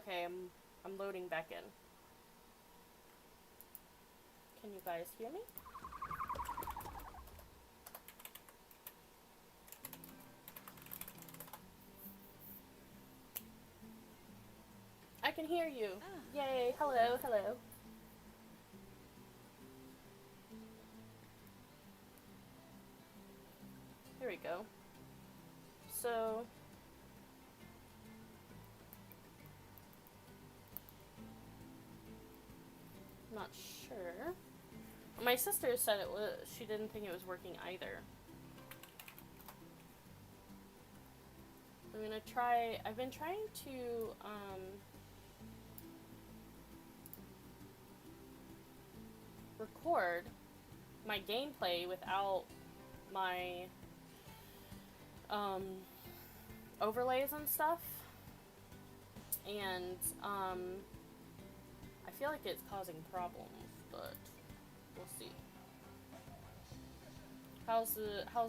Okay, I'm loading back in. Can you guys hear me? I can hear you. Yay, hello, hello. Here we go. So, not sure. My sister said it was, she didn't think it was working either. I'm gonna try, I've been trying to, record my gameplay without my, overlays and stuff. And, I feel like it's causing problems, but we'll see. How's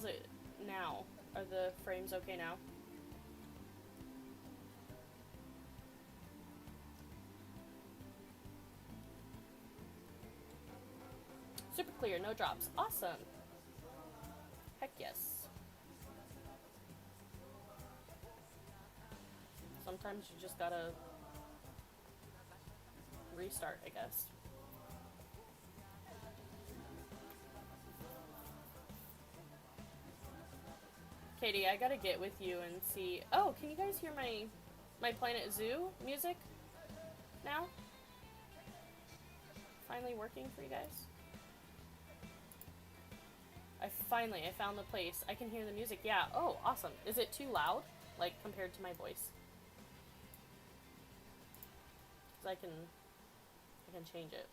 it now? Are the frames okay now? Super clear, no drops. Awesome. Heck yes. Sometimes you just gotta restart, I guess. Katie, I gotta get with you and see. Oh, can you guys hear my Planet Zoo music now? Finally working for you guys? I found the place. I can hear the music. Yeah. Oh, awesome. Is it too loud? Like, compared to my voice? Because I can change it.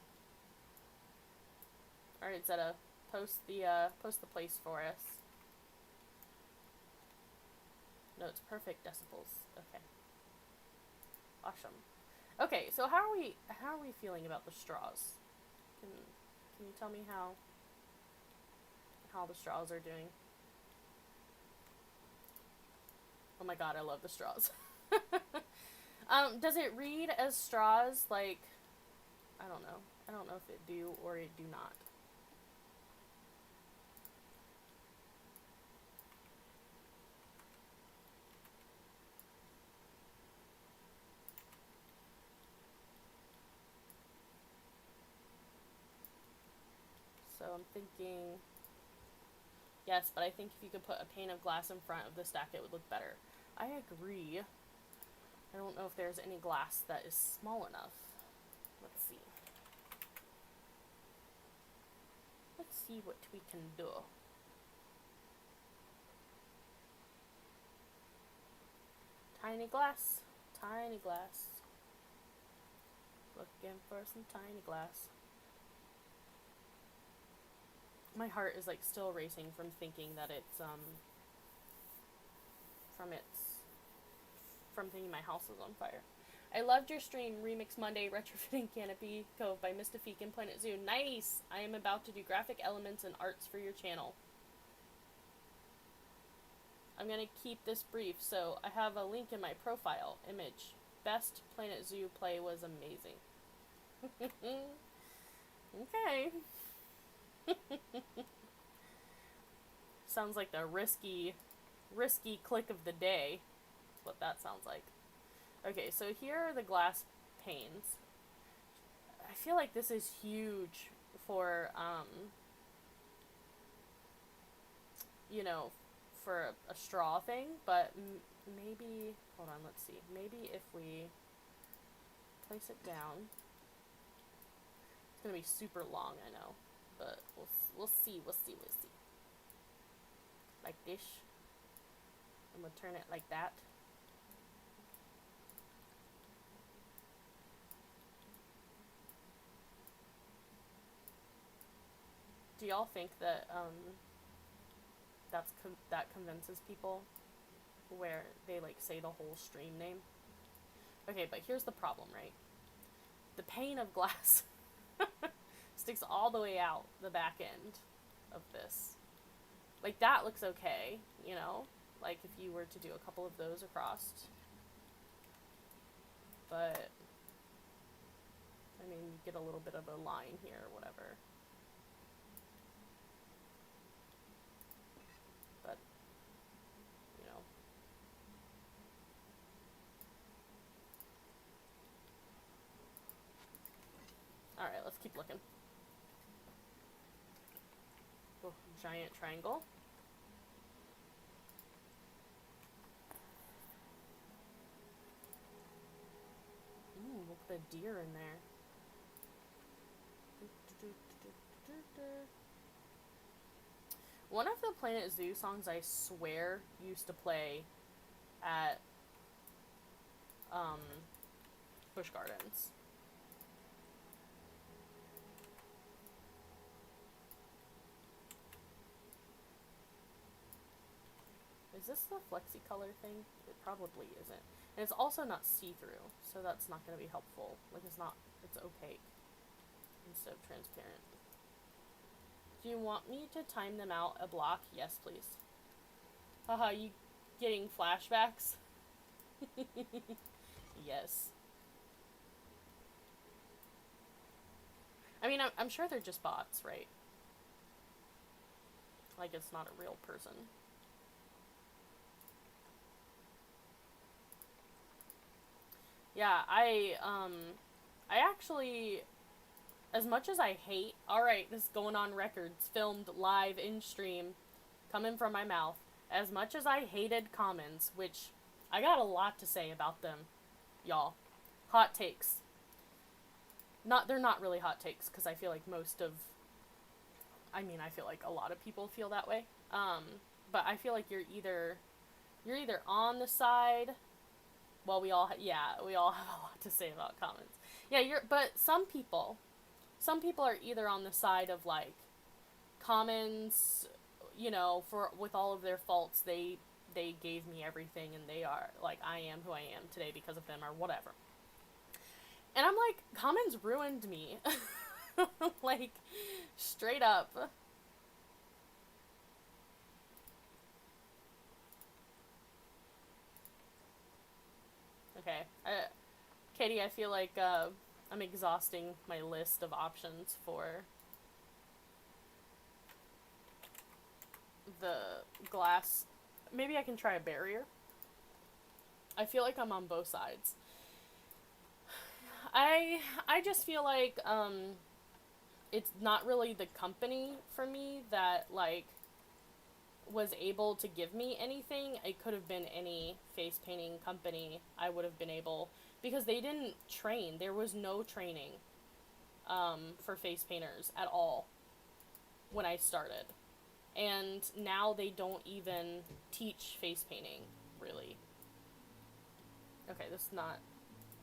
Alright, Zeta. Post the place for us. No, it's perfect decibels. Okay. Awesome. Okay, so how are we feeling about the straws? Can you tell me how the straws are doing? Oh my god, I love the straws. Does it read as straws? Like, I don't know. I don't know if it do or it do not. So I'm thinking, yes, but I think if you could put a pane of glass in front of the stack, it would look better. I agree. I don't know if there's any glass that is small enough. Let's see. Let's see what we can do. Tiny glass. Tiny glass. Looking for some tiny glass. My heart is like still racing from thinking that it's from thinking my house is on fire. I loved your stream, Remix Monday, Retrofitting Canopy Cove by Mystifiq and Planet Zoo. Nice! I am about to do graphic elements and arts for your channel. I'm gonna keep this brief, so I have a link in my profile image. Best Planet Zoo play was amazing. Okay. Sounds like the risky click of the day. That's what that sounds like. Okay, so here are the glass panes. I feel like this is huge for, you know, for a straw thing, but maybe, hold on, let's see. Maybe if we place it down, it's gonna be super long, I know, but we'll see. Like this, and we'll turn it like that. Do y'all think that that convinces people, where they like say the whole stream name? Okay, but here's the problem, right? The pane of glass sticks all the way out the back end of this. Like, that looks okay, you know? Like, if you were to do a couple of those across. but I mean, you get a little bit of a line here or whatever. But, you know. Alright, let's keep looking. Oh, giant triangle. Ooh, look at the deer in there. One of the Planet Zoo songs I swear used to play at Busch Gardens. Is this the flexi color thing? It probably isn't. And it's also not see-through, so that's not going to be helpful. Like, it's not, it's opaque instead of transparent. Do you want me to time them out a block? Yes, please. Haha, you getting flashbacks? Yes. I mean, I'm sure they're just bots, right? Like, it's not a real person. Yeah, I actually, as much as I hate, alright, this is going on record, it's filmed live in stream, coming from my mouth, as much as I hated commons, which I got a lot to say about them, y'all. Hot takes. They're not really hot takes, because I feel like I feel like a lot of people feel that way. But I feel like you're either on the side, well, we all have a lot to say about commons. Yeah, but some people are either on the side of, like, commons, you know, with all of their faults, they gave me everything, and they are, like, I am who I am today because of them, or whatever. And I'm like, commons ruined me. Like, straight up. Okay. Katie, I feel like I'm exhausting my list of options for the glass. Maybe I can try a barrier. I feel like I'm on both sides. I just feel like it's not really the company for me that, like, was able to give me anything. It could have been any face painting company. I would have been able, because they didn't train. There was no training for face painters at all when I started. And now they don't even teach face painting, really. Okay, this is not...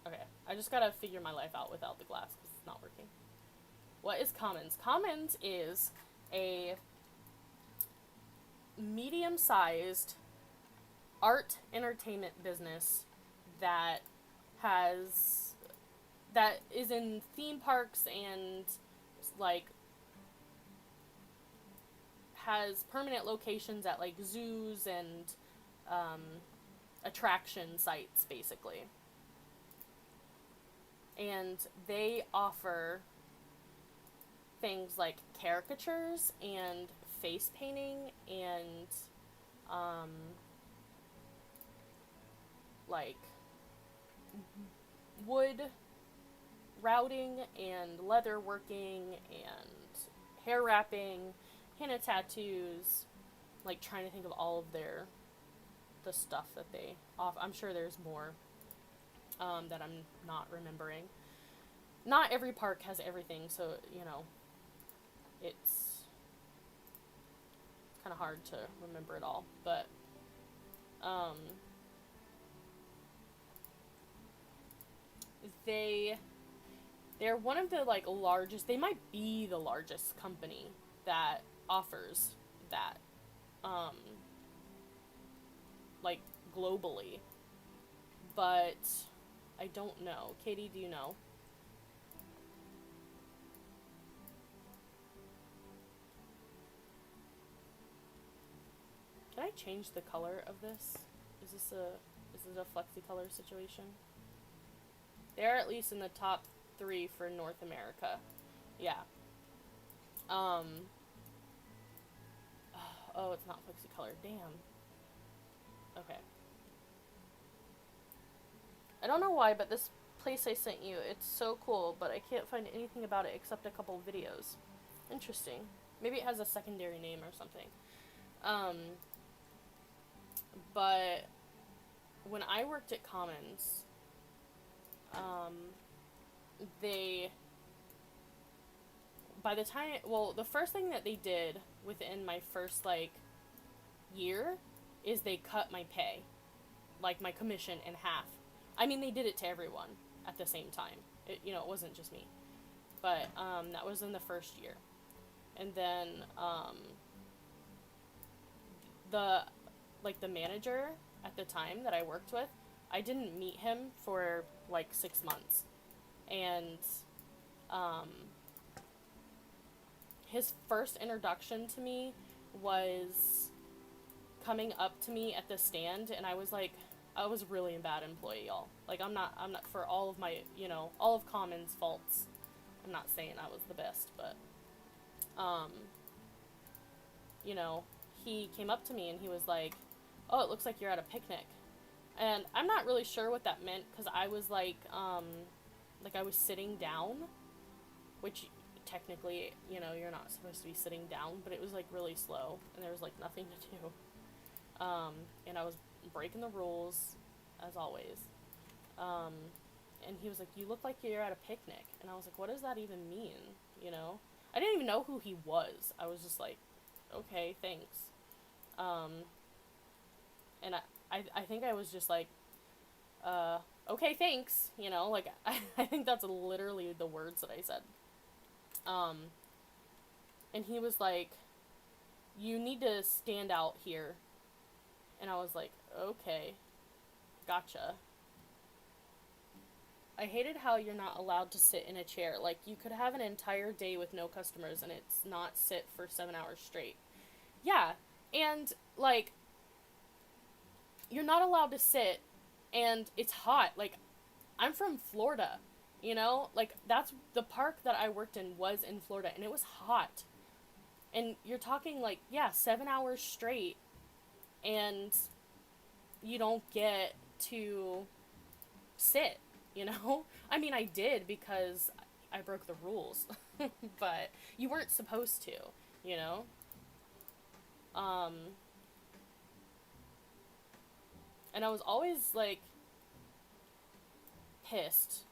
Okay, I just gotta figure my life out without the glass, because it's not working. What is Commons? Commons is a medium-sized art entertainment business that is in theme parks and, like, has permanent locations at, like, zoos and attraction sites, basically. And they offer things like caricatures and face painting and like wood routing and leather working and hair wrapping, henna tattoos, like, trying to think of all of the stuff that they offer. I'm sure there's more that I'm not remembering. Not every park has everything, so, you know, it's kind of hard to remember it all, but they're one of the, like, largest, they might be the largest company that offers that, like, globally, but I don't know. Katie, do you know? Can I change the color of this? Is it a flexi color situation? They're at least in the top 3 for North America. Yeah. Oh, it's not Flexi Color. Damn. Okay. I don't know why, but this place I sent you, it's so cool, but I can't find anything about it except a couple videos. Interesting. Maybe it has a secondary name or something. But when I worked at Commons, they, by the time, well, the first thing that they did within my first, like, year is they cut my pay, like, my commission in half. I mean, they did it to everyone at the same time. It wasn't just me. But, that was in the first year. And then, the manager at the time that I worked with, I didn't meet him for, like, 6 months. And, his first introduction to me was coming up to me at the stand, and I was like, I was really a bad employee, y'all. Like, I'm not, for all of my, all of Common's faults, I'm not saying I was the best, but, he came up to me and he was like, oh, it looks like you're at a picnic. And I'm not really sure what that meant, because I was like I was sitting down, which technically, you're not supposed to be sitting down, but it was, like, really slow, and there was, like, nothing to do. And I was breaking the rules, as always. And he was like, you look like you're at a picnic. And I was like, what does that even mean, I didn't even know who he was. I was just like, okay, thanks. And I think I was just like, okay, thanks, like, I think that's literally the words that I said. And he was like, you need to stand out here. And I was like, okay, gotcha. I hated how you're not allowed to sit in a chair. Like, you could have an entire day with no customers and it's not sit for 7 hours straight. Yeah, and, like, you're not allowed to sit, and it's hot. Like, I'm from Florida, Like, that's, the park that I worked in was in Florida, and it was hot. And you're talking, like, yeah, 7 hours straight, and you don't get to sit, I mean, I did because I broke the rules, but you weren't supposed to, and I was always, like, pissed.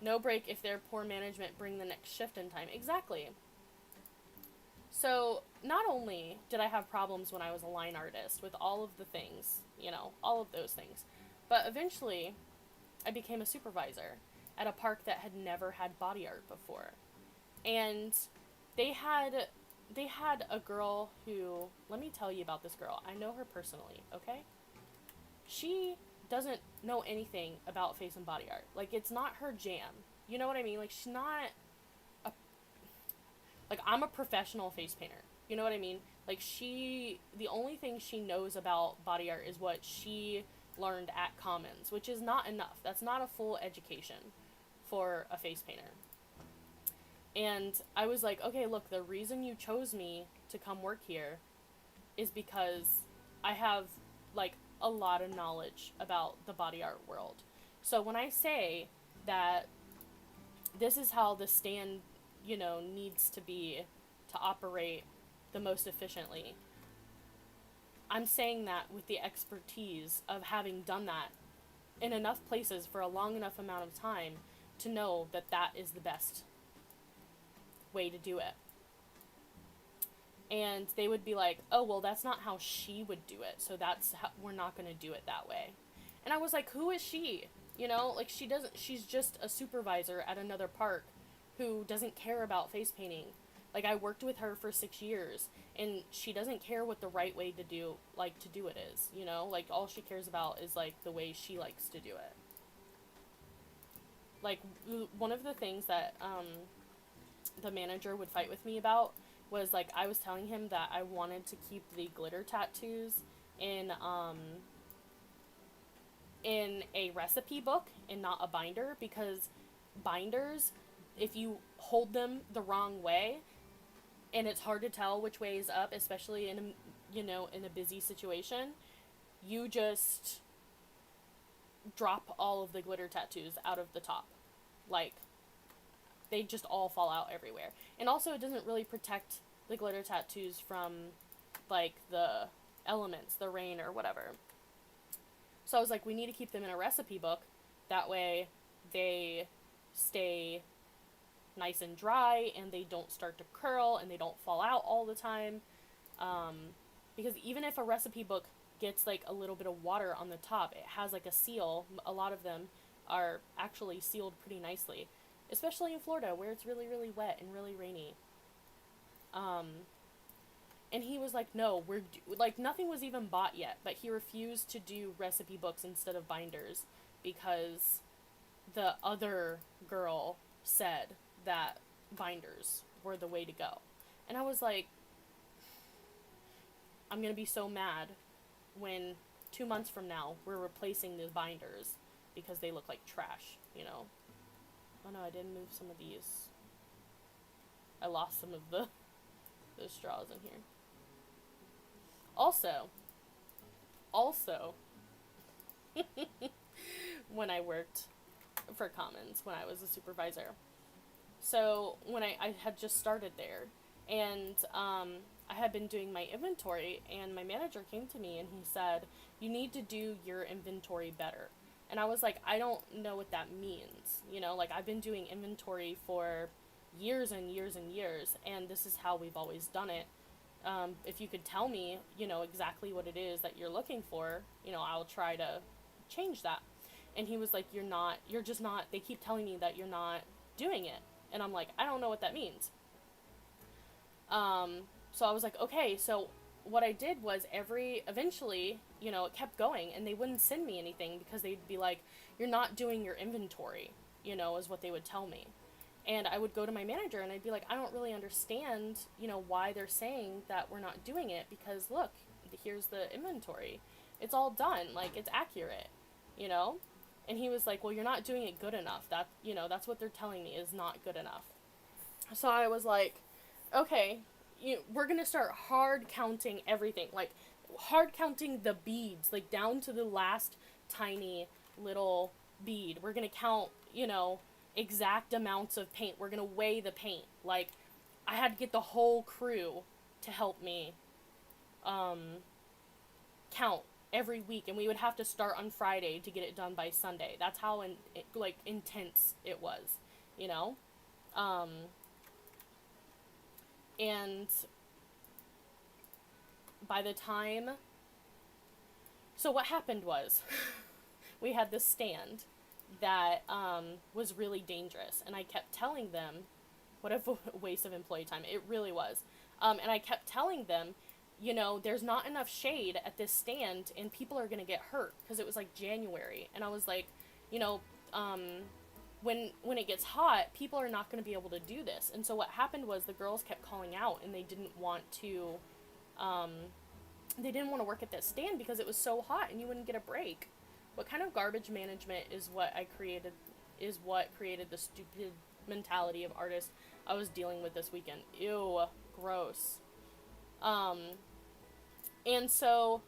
No break if they're poor management, bring the next shift in time. Exactly. So, not only did I have problems when I was a line artist with all of the things, all of those things, but eventually I became a supervisor at a park that had never had body art before. And they had a girl who, let me tell you about this girl. I know her personally, okay? She doesn't know anything about face and body art. Like, it's not her jam. You know what I mean? Like, she's not like, I'm a professional face painter. You know what I mean? Like, the only thing she knows about body art is what she learned at Commons, which is not enough. That's not a full education for a face painter. And I was like, okay, look, the reason you chose me to come work here is because I have, like, a lot of knowledge about the body art world. So when I say that this is how the stand, needs to be to operate the most efficiently, I'm saying that with the expertise of having done that in enough places for a long enough amount of time to know that that is the best way to do it. And they would be like, oh, well, that's not how she would do it, so we're not going to do it that way. And I was like, who is she? Like, she's just a supervisor at another park who doesn't care about face painting. Like, I worked with her for 6 years, and she doesn't care what the right way to do it is, Like, all she cares about is, like, the way she likes to do it. Like, one of the things that, the manager would fight with me about was, like, I was telling him that I wanted to keep the glitter tattoos in in a recipe book and not a binder, because binders, if you hold them the wrong way, and it's hard to tell which way is up, especially in in a busy situation, you just drop all of the glitter tattoos out of the top. Like, they just all fall out everywhere. And also, it doesn't really protect the glitter tattoos from, like, the elements, the rain or whatever. So I was like, we need to keep them in a recipe book. That way they stay nice and dry, and they don't start to curl, and they don't fall out all the time. Because even if a recipe book gets, like, a little bit of water on the top, it has, like, a seal. A lot of them are actually sealed pretty nicely, especially in Florida, where it's really, really wet and really rainy. And he was like, no, like, nothing was even bought yet, but he refused to do recipe books instead of binders because the other girl said that binders were the way to go. And I was like, I'm gonna be so mad when 2 months from now we're replacing the binders because they look like trash, you know? Oh no, I didn't move some of these. I lost some of the straws in here. Also, when I worked for Commons, when I was a supervisor, so when I had just started there, and I had been doing my inventory, and my manager came to me and he said, you need to do your inventory better. And I was like, I don't know what that means. You know, like, I've been doing inventory for years and years and years, and this is how we've always done it. If you could tell me, you know, exactly what it is that you're looking for, you know, I'll try to change that. And he was like, you're just not, they keep telling me that you're not doing it. And I'm like, I don't know what that means. So I was like, okay, so what I did was eventually, you know, it kept going, and they wouldn't send me anything because they'd be like, you're not doing your inventory, you know, is what they would tell me. And I would go to my manager and I'd be like, I don't really understand, you know, why they're saying that we're not doing it, because look, here's the inventory. It's all done. Like, it's accurate, you know? And he was like, well, you're not doing it good enough. That, you know, that's what they're telling me is not good enough. So I was like, okay, we're going to start hard counting everything. Like, hard counting the beads, like, down to the last tiny little bead. We're going to count, you know, exact amounts of paint. We're going to weigh the paint. Like, I had to get the whole crew to help me count every week, and we would have to start on Friday to get it done by Sunday. That's how intense it was, you know? And by the time, so what happened was, we had this stand that was really dangerous, and I kept telling them, what a waste of employee time, it really was, and I kept telling them, you know, there's not enough shade at this stand, and people are gonna get hurt, because it was like January, and I was like, you know, when it gets hot, people are not gonna be able to do this. And so what happened was the girls kept calling out, and they didn't want to work at that stand because it was so hot and you wouldn't get a break. What kind of garbage management is what created the stupid mentality of artists I was dealing with this weekend. Ew, gross. And so,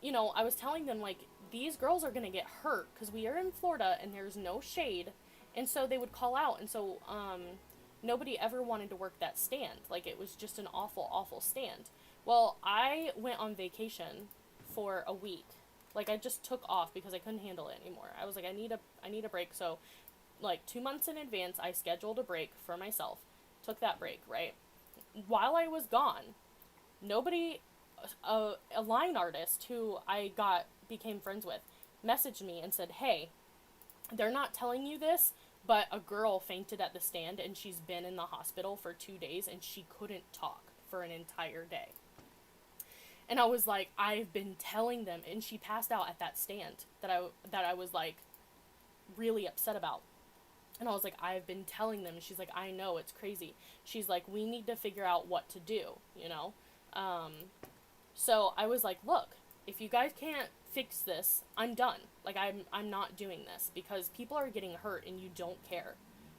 you know, I was telling them, like, these girls are gonna get hurt because we are in Florida and there's no shade. And so they would call out, and so nobody ever wanted to work that stand. Like, it was just an awful, awful stand. Well, I went on vacation for a week. Like, I just took off because I couldn't handle it anymore. I was like, I need a break. So, like, 2 months in advance, I scheduled a break for myself. Took that break, right? While I was gone, nobody, a line artist who I became friends with, messaged me and said, hey, they're not telling you this, but a girl fainted at the stand, and she's been in the hospital for 2 days, and she couldn't talk for an entire day. And I was like, I've been telling them, and she passed out at that stand that I was, like, really upset about. And I was like, I've been telling them. And she's like, I know, it's crazy. She's like, we need to figure out what to do, you know? So I was like, look, if you guys can't fix this, I'm done. Like, I'm not doing this because people are getting hurt and you don't care,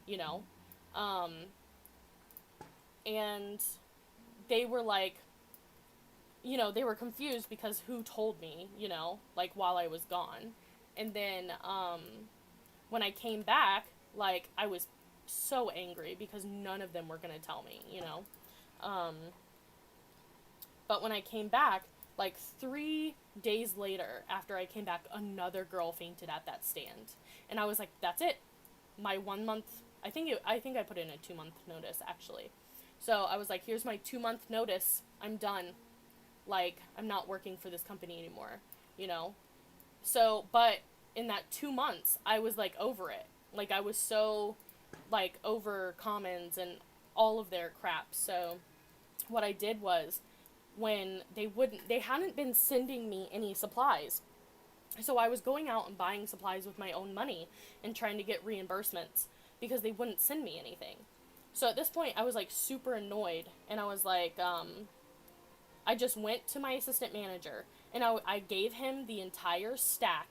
you know? Um, and they were like, you know, they were confused because who told me, you know, like, while I was gone. And then, when I came back, like, I was so angry because none of them were gonna tell me, you know? Um, but when I came back, like 3 days later, after I came back, another girl fainted at that stand. And I was like, that's it. My 1 month, I think I put in a 2 month notice, actually. So I was like, here's my 2 month notice. I'm done. Like, I'm not working for this company anymore, you know? So, but in that 2 months, I was like over it. Like, I was so, like, over Commons and all of their crap. So what I did was, when they hadn't been sending me any supplies. So I was going out and buying supplies with my own money and trying to get reimbursements because they wouldn't send me anything. So at this point, I was like super annoyed, and I was like, I just went to my assistant manager and I gave him the entire stack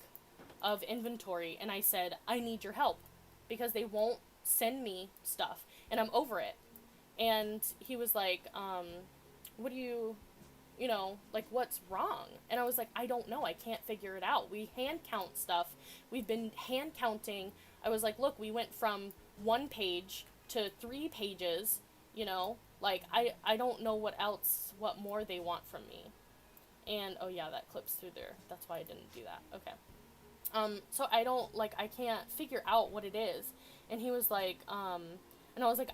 of inventory, and I said, I need your help because they won't send me stuff and I'm over it. And he was like, what do you know, like, what's wrong? And I was like, I don't know. I can't figure it out. We hand count stuff. We've been hand counting. I was like, look, we went from 1 page to 3 pages, you know, like, I don't know what more they want from me. And, oh yeah, that clips through there. That's why I didn't do that. Okay. So I don't, like, I can't figure out what it is. And he was like, and I was like,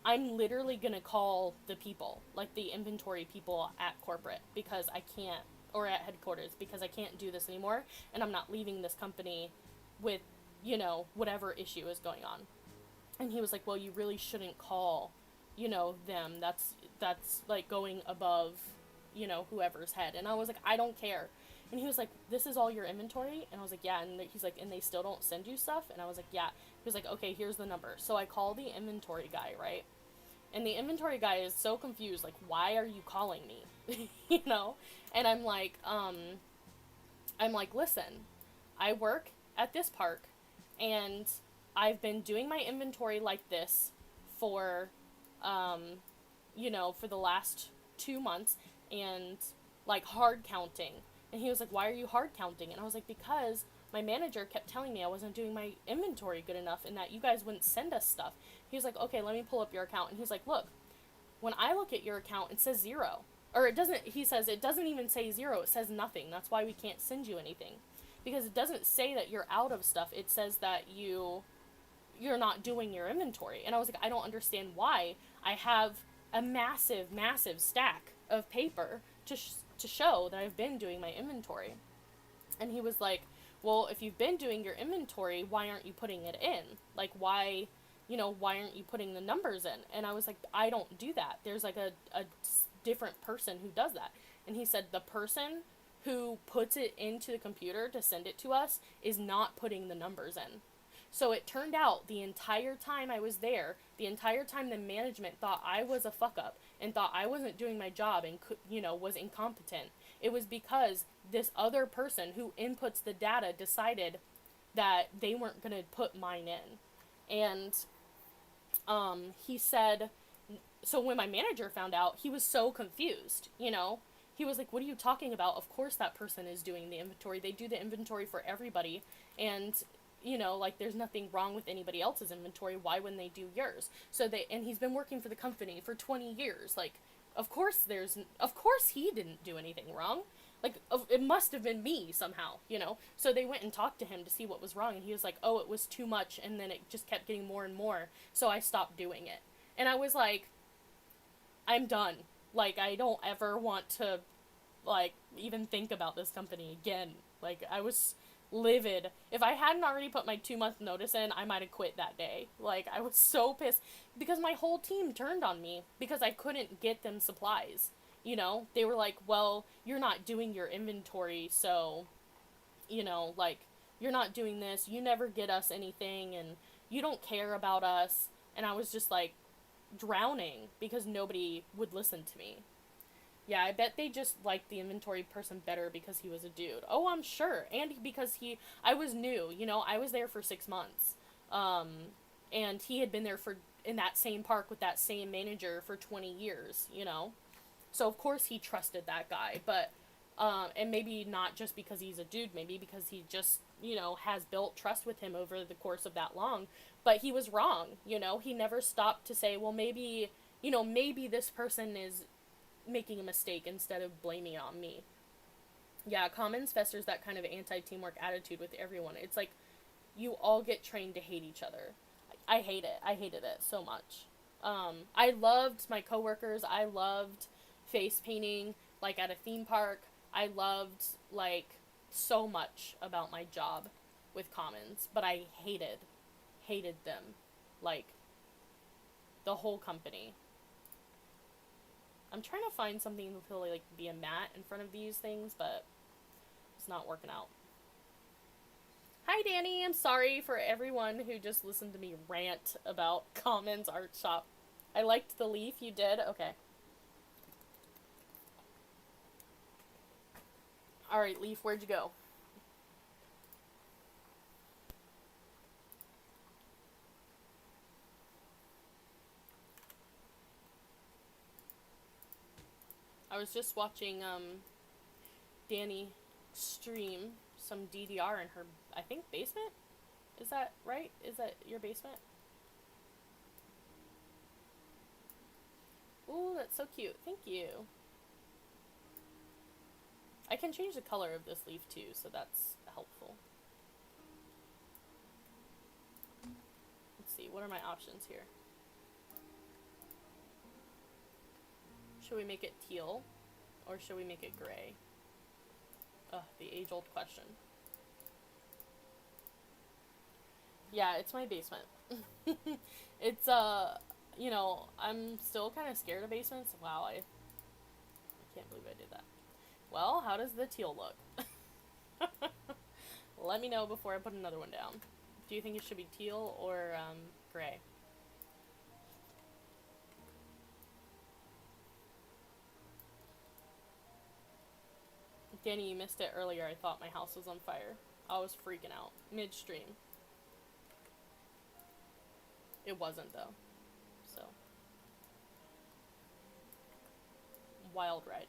I'm literally gonna call the people, like the inventory people at corporate, because I can't, or at headquarters, because I can't do this anymore, and I'm not leaving this company with, you know, whatever issue is going on. And he was like, well, you really shouldn't call, you know, them. That's like going above, you know, whoever's head. And I was like, I don't care. And he was like, this is all your inventory? And I was like, yeah. And he's like, and they still don't send you stuff? And I was like, yeah. He was like, okay, here's the number. So I call the inventory guy, right? And the inventory guy is so confused, like, why are you calling me? You know? And I'm like, listen, I work at this park, and I've been doing my inventory like this for, you know, for the last 2 months, and, like, hard counting. And he was like, why are you hard counting? And I was like, because my manager kept telling me I wasn't doing my inventory good enough and that you guys wouldn't send us stuff. He was like, okay, let me pull up your account. And he's like, look, when I look at your account, it says 0. Or it doesn't, he says, it doesn't even say 0. It says nothing. That's why we can't send you anything. Because it doesn't say that you're out of stuff. It says that you're not doing your inventory. And I was like, I don't understand why. I have a massive, massive stack of paper to show that I've been doing my inventory. And he was like, well, if you've been doing your inventory, why aren't you putting it in? Like, why, you know, why aren't you putting the numbers in? And I was like, I don't do that. There's like a different person who does that. And he said, the person who puts it into the computer to send it to us is not putting the numbers in. So it turned out the entire time I was there, the entire time the management thought I was a fuck up and thought I wasn't doing my job and, you know, was incompetent. It was because this other person who inputs the data decided that they weren't going to put mine in. And he said, so when my manager found out, he was so confused, you know. He was like, what are you talking about? Of course that person is doing the inventory. They do the inventory for everybody. And, you know, like, there's nothing wrong with anybody else's inventory. Why wouldn't they do yours? And he's been working for the company for 20 years. Like, of course he didn't do anything wrong. Like, it must have been me somehow, you know? So they went and talked to him to see what was wrong, and he was like, oh, it was too much, and then it just kept getting more and more, so I stopped doing it. And I was like, I'm done. Like, I don't ever want to, like, even think about this company again. Like, I was livid. If I hadn't already put my 2-month notice in, I might have quit that day. Like, I was so pissed, because my whole team turned on me, because I couldn't get them supplies. You know, they were like, well, you're not doing your inventory, so, you know, like, you're not doing this, you never get us anything, and you don't care about us. And I was just like drowning because nobody would listen to me. Yeah, I bet they just liked the inventory person better because he was a dude. Oh, I'm sure. And because I was new, you know, I was there for 6 months. Um, and he had been there in that same park with that same manager for 20 years, you know? So, of course, he trusted that guy. But, and maybe not just because he's a dude, maybe because he just, you know, has built trust with him over the course of that long. But he was wrong, you know? He never stopped to say, well, maybe, you know, maybe this person is making a mistake instead of blaming it on me. Yeah, Commons festers that kind of anti-teamwork attitude with everyone. It's like you all get trained to hate each other. I hate it. I hated it so much. I loved my coworkers. I loved face painting, like at a theme park. I loved, like, so much about my job with Commons, but I hated them. Like, the whole company. I'm trying to find something to, like, be a mat in front of these things, but it's not working out. Hi, Danny. I'm sorry for everyone who just listened to me rant about Commons Art Shop. I liked the leaf. You did? Okay. Alright, Leaf, where'd you go? I was just watching, Danny stream some DDR in her, I think, basement? Is that right? Is that your basement? Ooh, that's so cute. Thank you. I can change the color of this leaf too, so that's helpful. Let's see, what are my options here? Should we make it teal? Or should we make it gray? Ugh, the age-old question. Yeah, it's my basement. It's, you know, I'm still kind of scared of basements. Wow, I can't believe I did that. Well, how does the teal look? Let me know before I put another one down. Do you think it should be teal or, gray? Danny, you missed it earlier. I thought my house was on fire. I was freaking out. Midstream. It wasn't, though. So. Wild ride.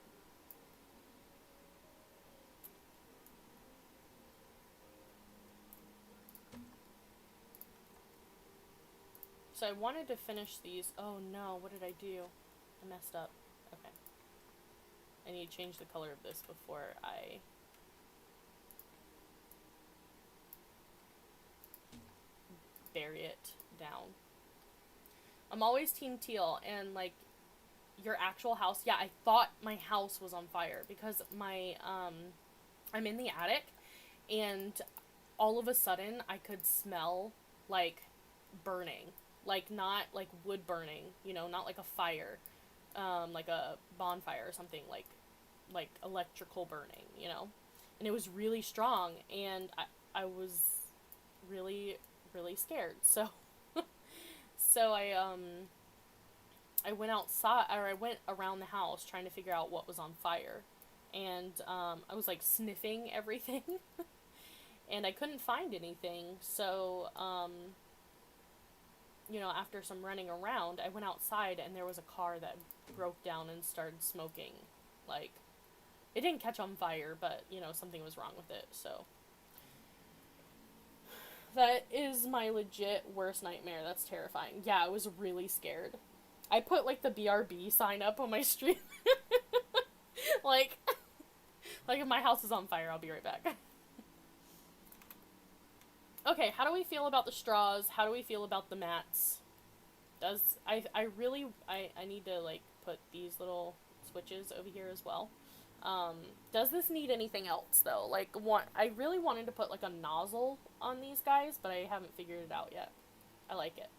So I wanted to finish these. Oh no, what did I do? I messed up. Okay. I need to change the color of this before I bury it down. I'm always team teal, and like your actual house, yeah, I thought my house was on fire because I'm in the attic, and all of a sudden I could smell like burning, like not like wood burning, you know, not like a fire, like a bonfire or something, like electrical burning, you know, and it was really strong, and I was really really scared, so so I went outside, or I went around the house trying to figure out what was on fire, and I was like sniffing everything and I couldn't find anything, so you know, after some running around, I went outside and there was a car that broke down and started smoking. Like, it didn't catch on fire, but, you know, something was wrong with it, so. That is my legit worst nightmare. That's terrifying. Yeah, I was really scared. I put, like, the BRB sign up on my stream. like, like, if my house is on fire, I'll be right back. Okay, how do we feel about the straws? How do we feel about the mats? I need to, like, put these little switches over here as well. Does this need anything else, though? Like, I really wanted to put, like, a nozzle on these guys, but I haven't figured it out yet. I like it.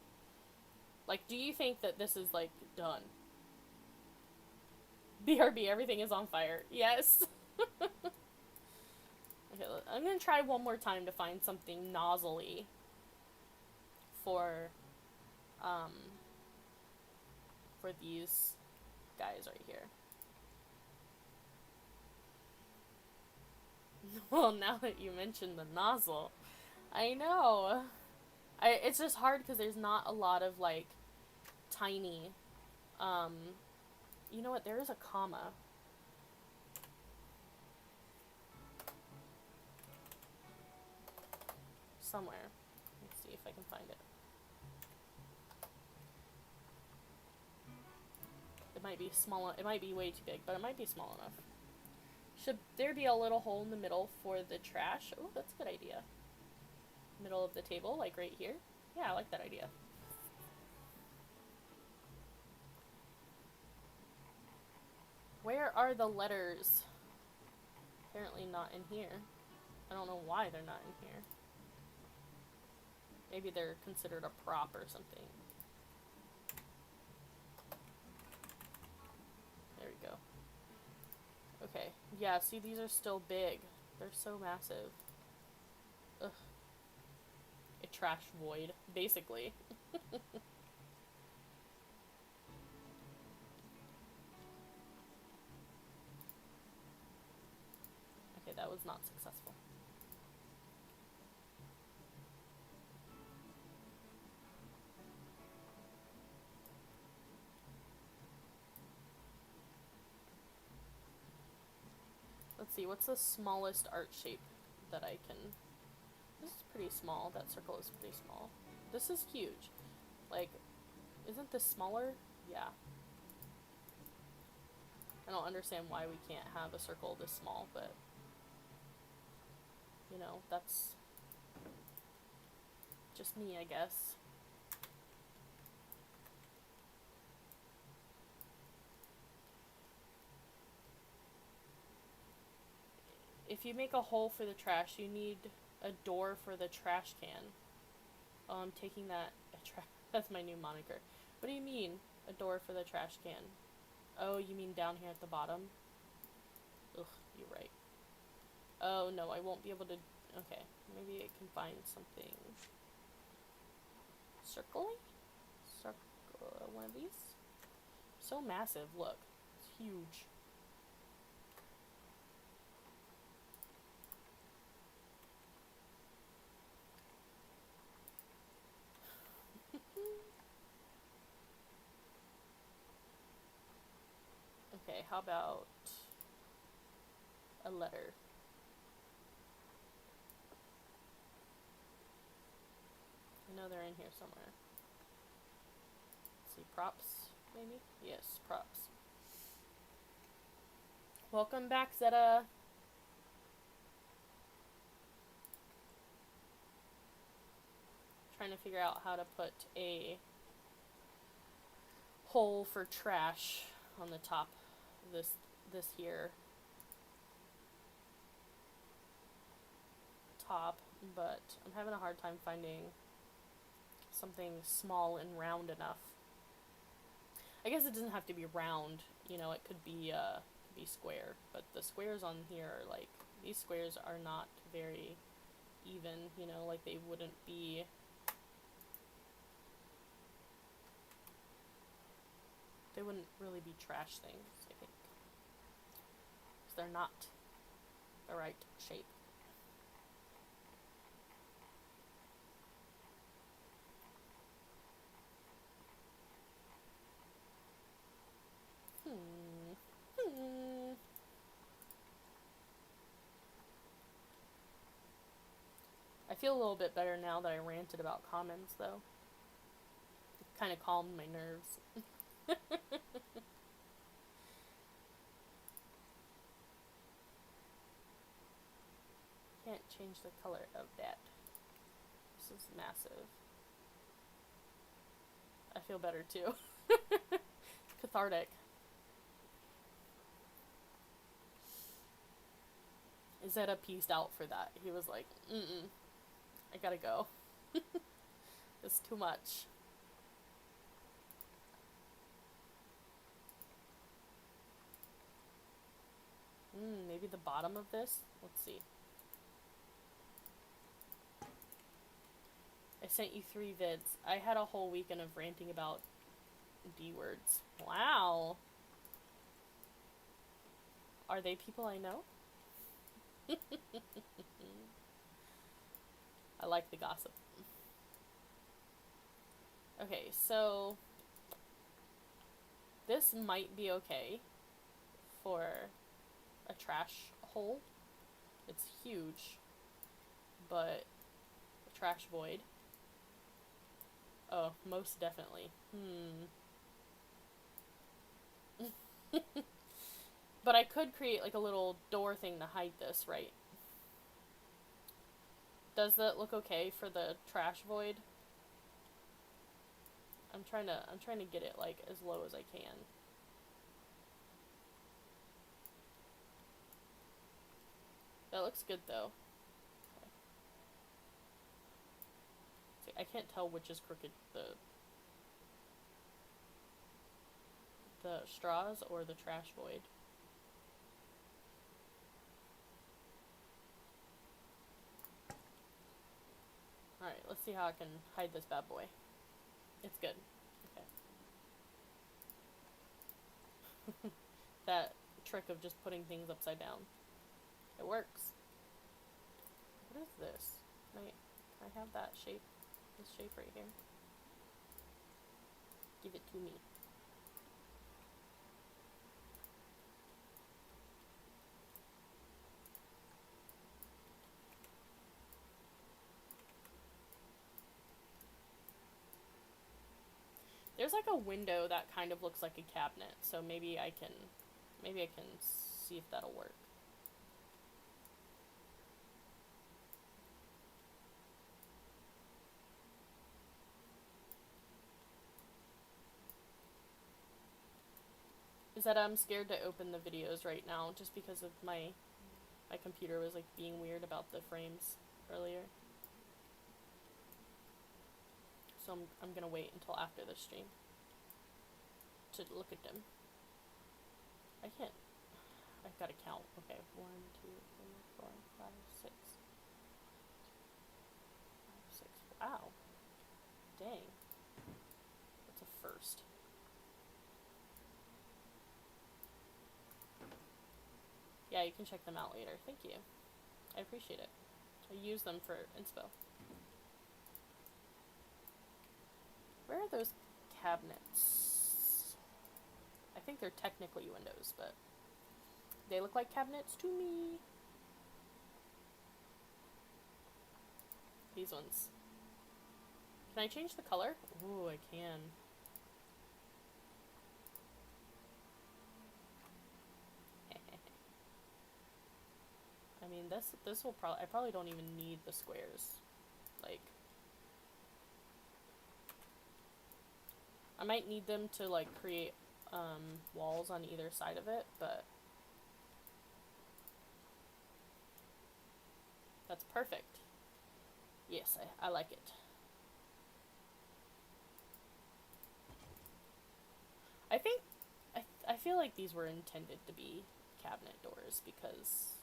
Like, do you think that this is, like, done? BRB, everything is on fire. Yes. Okay, I'm gonna try one more time to find something nozzly for these guys right here. Well, now that you mentioned the nozzle, I know. It's just hard because there's not a lot of, like, tiny, um, you know what, there is a comma. Somewhere. Let's see if I can find it. It might be small, it might be way too big, but it might be small enough. Should there be a little hole in the middle for the trash? Oh, that's a good idea. Middle of the table, like right here. Yeah, I like that idea. Where are the letters? Apparently not in here. I don't know why they're not in here. Maybe they're considered a prop or something. There we go. Okay. Yeah, see, these are still big. They're so massive. Ugh. A trash void, basically. Okay, that was not successful. Let's see, what's the smallest art shape that I can... This is pretty small. That circle is pretty small. This is huge. Like, isn't this smaller? Yeah. I don't understand why we can't have a circle this small, but... You know, that's... just me, I guess. If you make a hole for the trash, you need a door for the trash can. Oh, I'm taking that... That's my new moniker. What do you mean, a door for the trash can? Oh, you mean down here at the bottom? Ugh, you're right. Oh, no, I won't be able to... Okay, maybe I can find something... Circly? Circle... one of these? So massive, look. It's huge. Okay, how about a letter? I know they're in here somewhere. Let's see, props, maybe? Yes, props. Welcome back, Zeta. Trying to figure out how to put a hole for trash on the top of this here top, but I'm having a hard time finding something small and round enough. I guess it doesn't have to be round, you know, it could be square, but the squares on here are like, these squares are not very even, you know, like they wouldn't be really be trash things, I think, because they're not the right shape. I feel a little bit better now that I ranted about commons, though. It kind of calmed my nerves. Can't change the color of that. This is massive. I feel better too. Cathartic. Zeta pieced out for that. He was like, I gotta go. It's too much. Maybe the bottom of this? Let's see. I sent you 3 vids. I had a whole weekend of ranting about D words. Wow. Are they people I know? I like the gossip. Okay, so this might be okay for a trash hole. It's huge, but a trash void. Oh, most definitely. But I could create like a little door thing to hide this, right? Does that look okay for the trash void? I'm trying to get it like as low as I can. That looks good though. Okay. See, I can't tell which is crooked, the straws or the trash void. Alright, let's see how I can hide this bad boy. It's good. Okay. That trick of just putting things upside down. It works. What is this? Can I have that shape? This shape right here? Give it to me. There's like a window that kind of looks like a cabinet, so maybe I can see if that'll work. Is that I'm scared to open the videos right now just because of my computer was like being weird about the frames earlier. So I'm gonna wait until after the stream to look at them. I can't. I've got to count. Okay, 1, 2, 3, 4, 5, 6. 5, 6. Wow. Dang. That's a first. Yeah, you can check them out later. Thank you. I appreciate it. I use them for inspo. Where are those cabinets? I think they're technically windows, but they look like cabinets to me. These ones. Can I change the color? Ooh, I can. I mean, this will probably, I probably don't even need the squares. Like, I might need them to like create walls on either side of it, but that's perfect. Yes, I like it. I think, I feel like these were intended to be cabinet doors because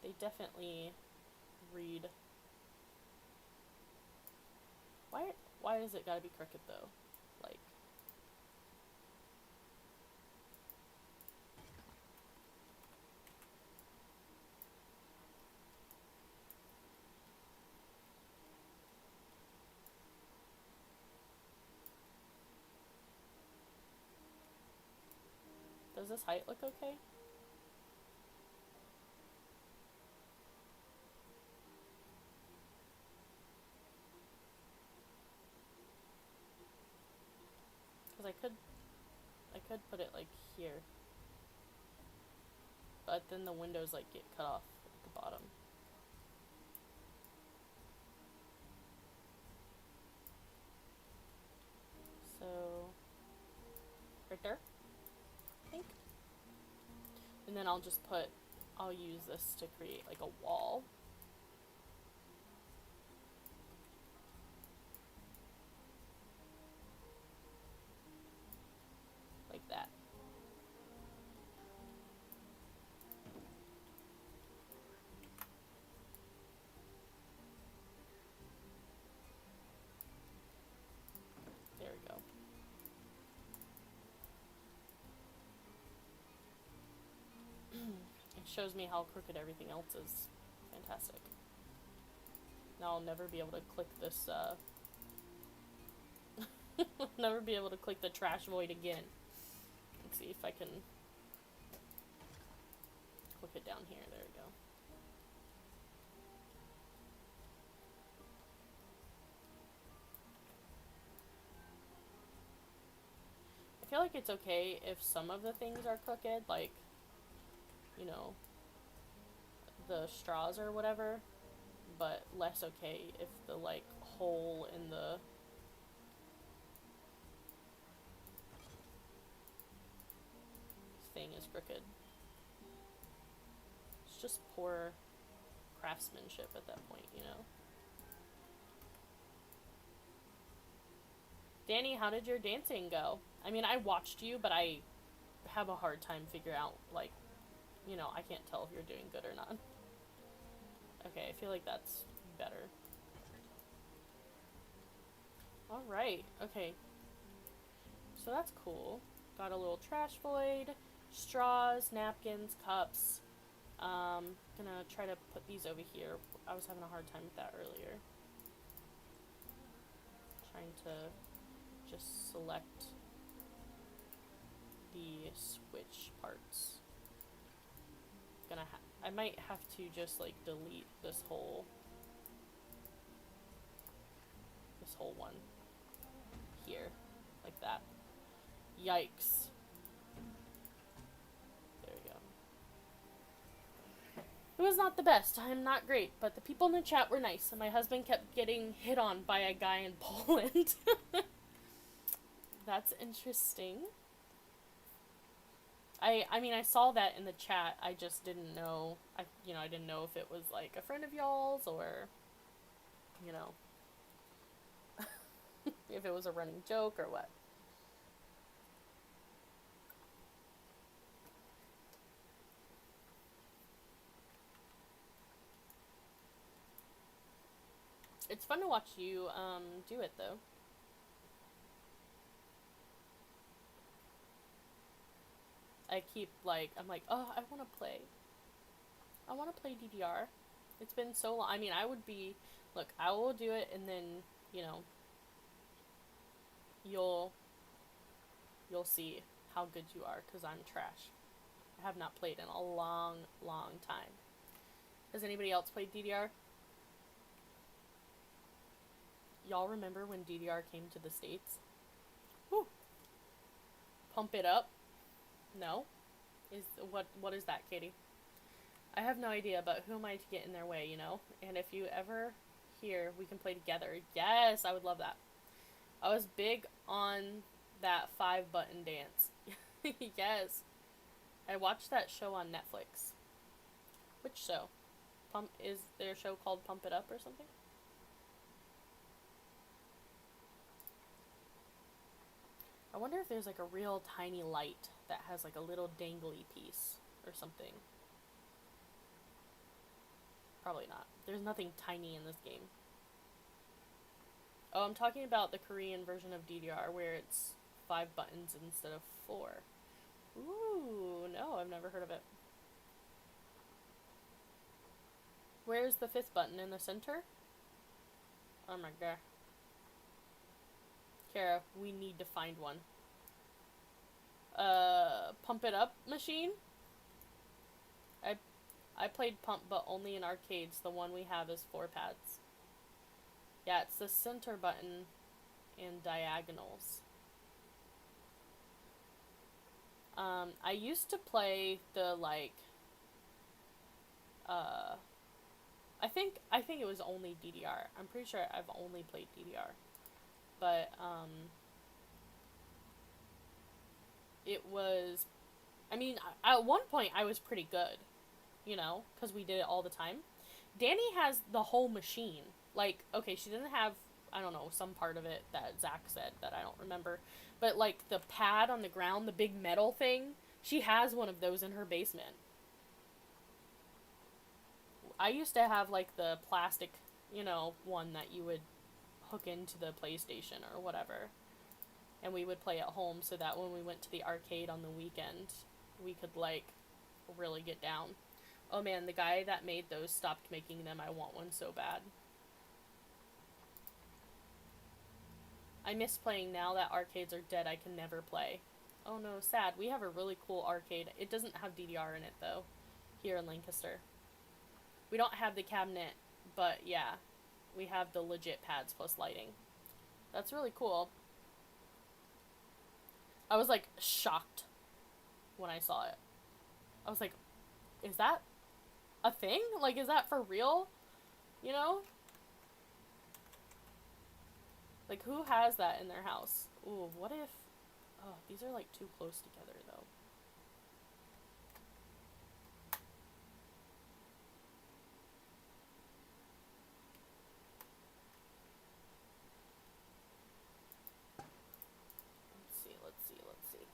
they definitely read. Why is it gotta be crooked though? Like, does this height look okay? Because I could put it like here, but then the windows like get cut off at the bottom. So right there, I think. And then I'll use this to create like a wall. Like that. There we go. shows me how crooked everything else is. Fantastic. Now I'll never be able to click this, never be able to click the trash void again. Let's see if I can click it down here. There we go. I feel like it's okay if some of the things are crooked, like, you know, the straws or whatever, but less okay if the, like, hole in the thing is crooked. It's just poor craftsmanship at that point, you know? Danny, how did your dancing go? I mean, I watched you, but I have a hard time figuring out, like, you know, I can't tell if you're doing good or not. Okay, I feel like that's better. Alright, okay. So that's cool. Got a little trash void, straws, napkins, cups. Gonna try to put these over here. I was having a hard time with that earlier. Trying to just select the switch parts. I might have to just like delete this whole one here, like that. Yikes. There we go. It was not the best. I'm not great, but the people in the chat were nice, and my husband kept getting hit on by a guy in Poland. That's interesting. I mean, I saw that in the chat. I just didn't know. I didn't know if it was like a friend of y'all's or, you know, if it was a running joke or what. It's fun to watch you do it though. I'm like, oh, I want to play. I want to play DDR. It's been so long. I mean, look, I will do it, and then, you know, you'll see how good you are, because I'm trash. I have not played in a long, long time. Has anybody else played DDR? Y'all remember when DDR came to the States? Whew. Pump it up? No? What is that, Katie? I have no idea, but who am I to get in their way, you know? And if you ever hear we can play together, yes, I would love that. I was big on that 5-button dance. Yes. I watched that show on Netflix. Which show? Is there a show called Pump It Up or something? I wonder if there's like a real tiny light that has like a little dangly piece or something. Probably not. There's nothing tiny in this game. Oh, I'm talking about the Korean version of DDR where it's 5 buttons instead of 4. Ooh, no, I've never heard of it. Where's the 5th button? In the center? Oh my god. Kara, we need to find one. Pump It Up machine? I played Pump, but only in arcades. The one we have is 4 pads. Yeah, it's the center button and diagonals. I used to play the, like, I think it was only DDR. I'm pretty sure I've only played DDR. But, it was, I mean, at one point I was pretty good, you know, because we did it all the time. Danny has the whole machine. Like, okay, she doesn't have, I don't know, some part of it that Zach said that I don't remember. But, like, the pad on the ground, the big metal thing, she has one of those in her basement. I used to have, like, the plastic, you know, one that you would hook into the PlayStation or whatever. And we would play at home so that when we went to the arcade on the weekend, we could, like, really get down. Oh man, the guy that made those stopped making them. I want one so bad. I miss playing. Now that arcades are dead, I can never play. Oh no, sad. We have a really cool arcade. It doesn't have DDR in it though, here in Lancaster. We don't have the cabinet, but yeah, we have the legit pads plus lighting. That's really cool. I was like shocked when I saw it. I was like, is that a thing? Like, is that for real? You know? Like, who has that in their house? Ooh, what if... Oh, these are like too close together though. Let's see.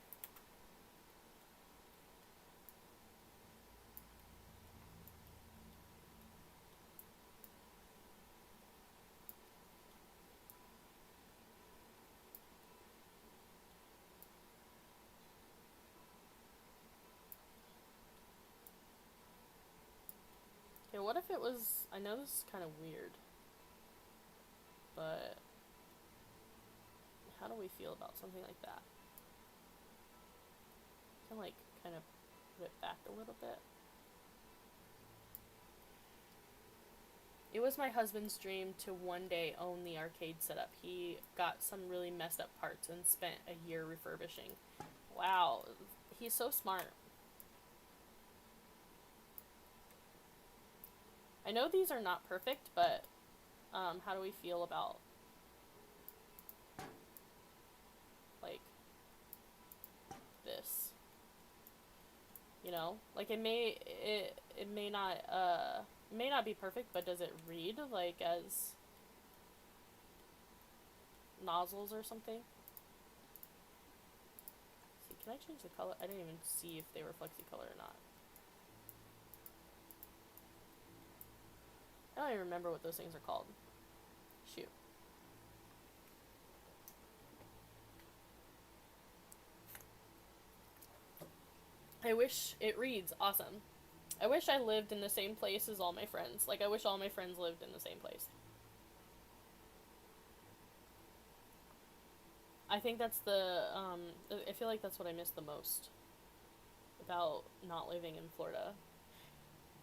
Okay, what if it was... I know this is kind of weird, but how do we feel about something like that? I can like kind of put it back a little bit. It was my husband's dream to one day own the arcade setup. He got some really messed up parts and spent a year refurbishing. Wow, he's so smart. I know these are not perfect, but how do we feel about like this? You know, like it may not be perfect, but does it read like as nozzles or something? See, can I change the color? I didn't even see if they were flexi-color or not. I don't even remember what those things are called. Shoot. I wish it reads awesome. I wish I lived in the same place as all my friends. Like, I wish all my friends lived in the same place. I think that's I feel like that's what I miss the most about not living in Florida.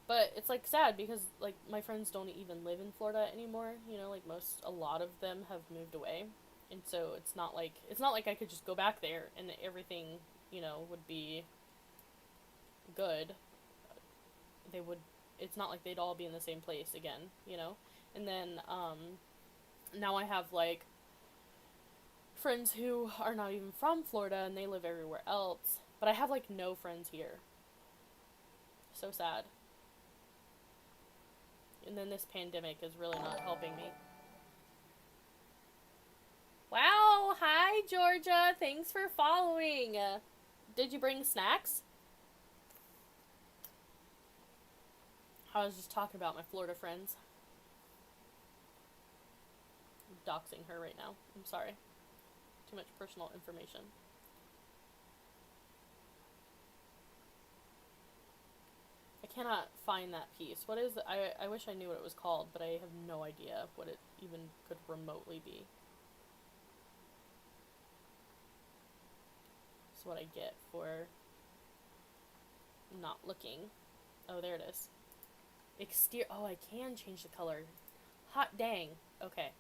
But it's like sad because like my friends don't even live in Florida anymore, you know, like a lot of them have moved away. And so it's not like I could just go back there and everything, you know, would be good. It's not like they'd all be in the same place again, you know. And then now I have like friends who are not even from Florida and they live everywhere else, but I have like no friends here. So sad. And then this pandemic is really not helping me. Wow, hi Georgia, thanks for following. Did you bring snacks? I was just talking about my Florida friends. I'm doxing her right now. I'm sorry. Too much personal information. I cannot find that piece. What is it? I wish I knew what it was called, but I have no idea what it even could remotely be. That's what I get for not looking. Oh, there it is. Oh, I can change the color. Hot dang. Okay.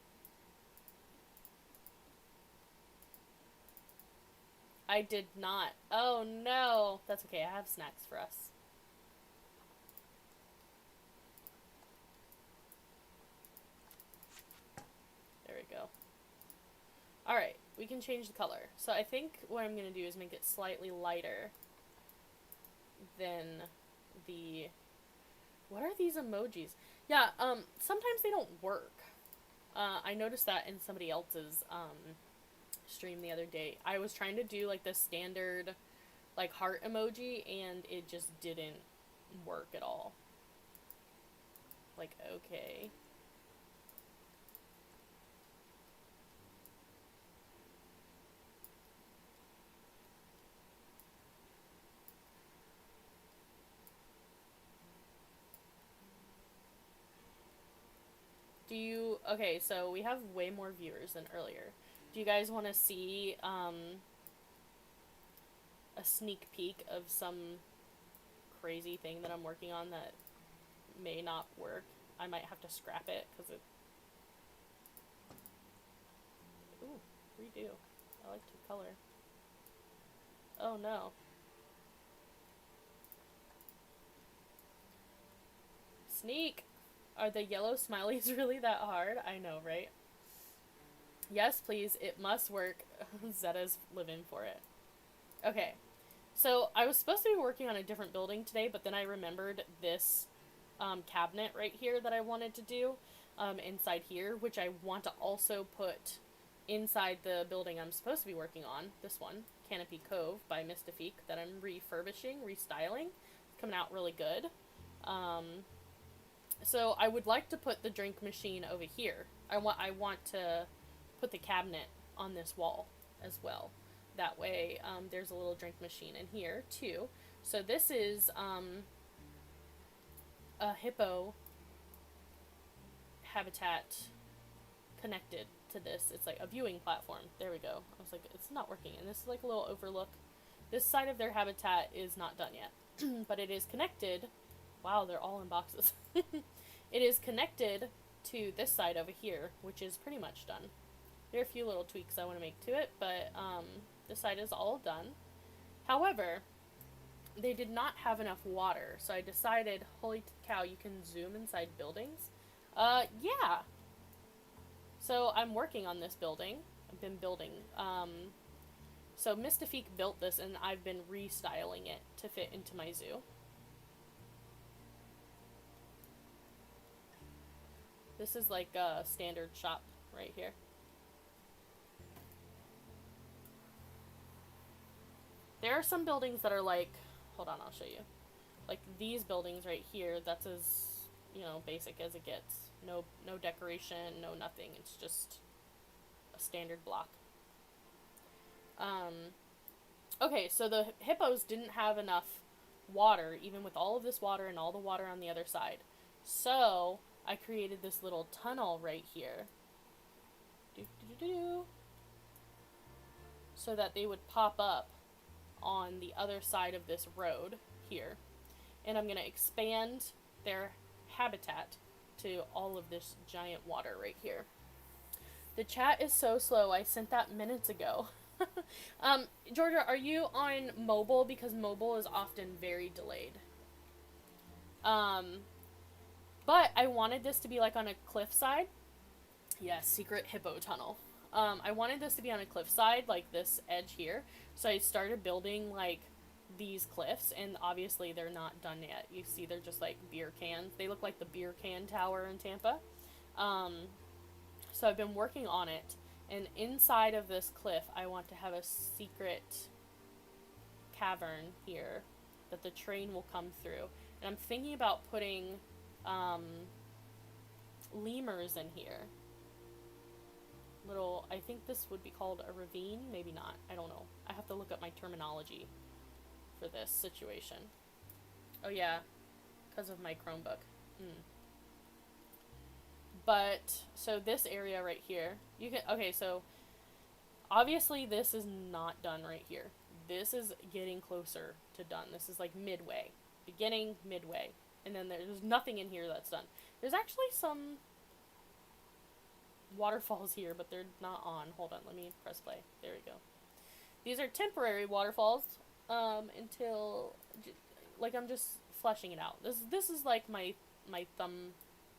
I did not. Oh no. That's okay. I have snacks for us. There we go. Alright, we can change the color. So I think what I'm going to do is make it slightly lighter than the... What are these emojis? Yeah, sometimes they don't work. I noticed that in somebody else's stream the other day. I was trying to do like the standard like heart emoji and it just didn't work at all. Like, okay. okay, so we have way more viewers than earlier. Do you guys want to see a sneak peek of some crazy thing that I'm working on that may not work? I might have to scrap it because it... Ooh, redo. I like to color. Oh no. Sneak! Are the yellow smileys really that hard? I know, right? Yes, please. It must work. Zeta's living for it. Okay. So, I was supposed to be working on a different building today, but then I remembered this cabinet right here that I wanted to do inside here, which I want to also put inside the building I'm supposed to be working on. This one, Canopy Cove by Mystifiq, that I'm refurbishing, restyling. It's coming out really good. So I would like to put the drink machine over here. I want to put the cabinet on this wall as well. That way, there's a little drink machine in here too. So this is a hippo habitat connected to this. It's like a viewing platform. There we go. I was like, it's not working. And this is like a little overlook. This side of their habitat is not done yet, but it is connected. Wow, they're all in boxes. It is connected to this side over here, which is pretty much done. There are a few little tweaks I want to make to it, but this side is all done. However, they did not have enough water, so I decided, holy cow, you can zoom inside buildings? Yeah. So I'm working on this building. I've been building. So Mystifiq built this, and I've been restyling it to fit into my zoo. This is like a standard shop right here. There are some buildings that are like, hold on, I'll show you. Like these buildings right here, that's as, you know, basic as it gets. No decoration, no nothing. It's just a standard block. Okay, so the hippos didn't have enough water, even with all of this water and all the water on the other side. So I created this little tunnel right here. So that they would pop up on the other side of this road here. And I'm going to expand their habitat to all of this giant water right here. The chat is so slow. I sent that minutes ago. Georgia, are you on mobile? Because mobile is often very delayed. But I wanted this to be like on a cliffside. Yes, secret hippo tunnel. I wanted this to be on a cliffside, like this edge here. So I started building like these cliffs, and obviously they're not done yet. You see, they're just like beer cans. They look like the beer can tower in Tampa. So I've been working on it, and inside of this cliff, I want to have a secret cavern here that the train will come through. And I'm thinking about putting lemurs in here. Little, I think this would be called a ravine, maybe not, I don't know. I have to look up my terminology for this situation. Oh yeah, because of my Chromebook. But, so this area right here, you can, okay, so obviously this is not done right here. This is getting closer to done. This is like midway. Beginning, midway. And then there's nothing in here that's done. There's actually some waterfalls here, but they're not on. Hold on, let me press play. There we go. These are temporary waterfalls until, like, I'm just fleshing it out. This is like my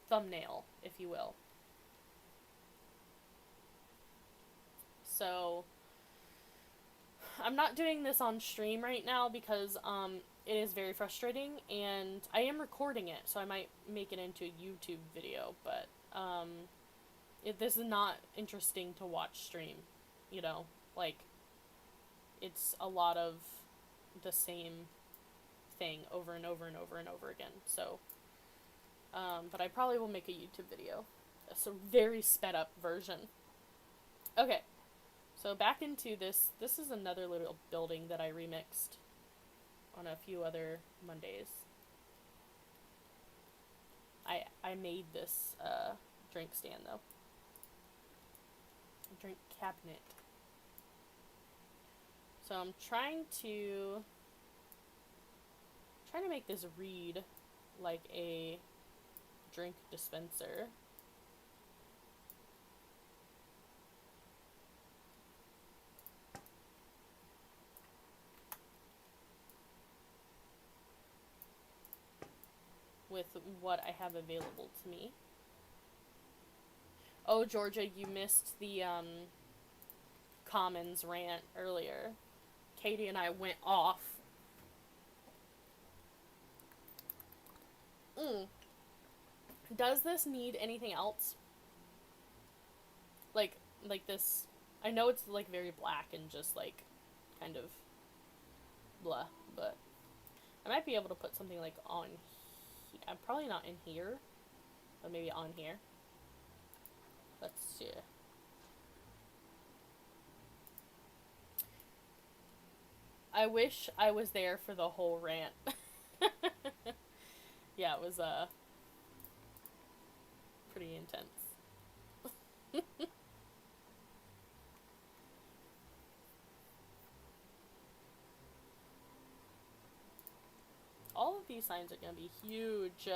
thumbnail, if you will. So I'm not doing this on stream right now because it is very frustrating, and I am recording it, so I might make it into a YouTube video, but this is not interesting to watch stream, you know, like, it's a lot of the same thing over and over and over and over again, so, but I probably will make a YouTube video. It's a very sped up version. Okay, so back into this is another little building that I remixed on a few other Mondays. I made this drink stand though. Drink cabinet. So I'm trying to make this read like a drink dispenser. With what I have available to me. Oh, Georgia, you missed the Commons rant earlier. Katie and I went off. Does this need anything else? Like this. I know it's like very black and just like kind of blah, but I might be able to put something like on. I'm probably not in here, but maybe on here. Let's see. I wish I was there for the whole rant. Yeah, it was pretty intense. All of these signs are gonna be huge,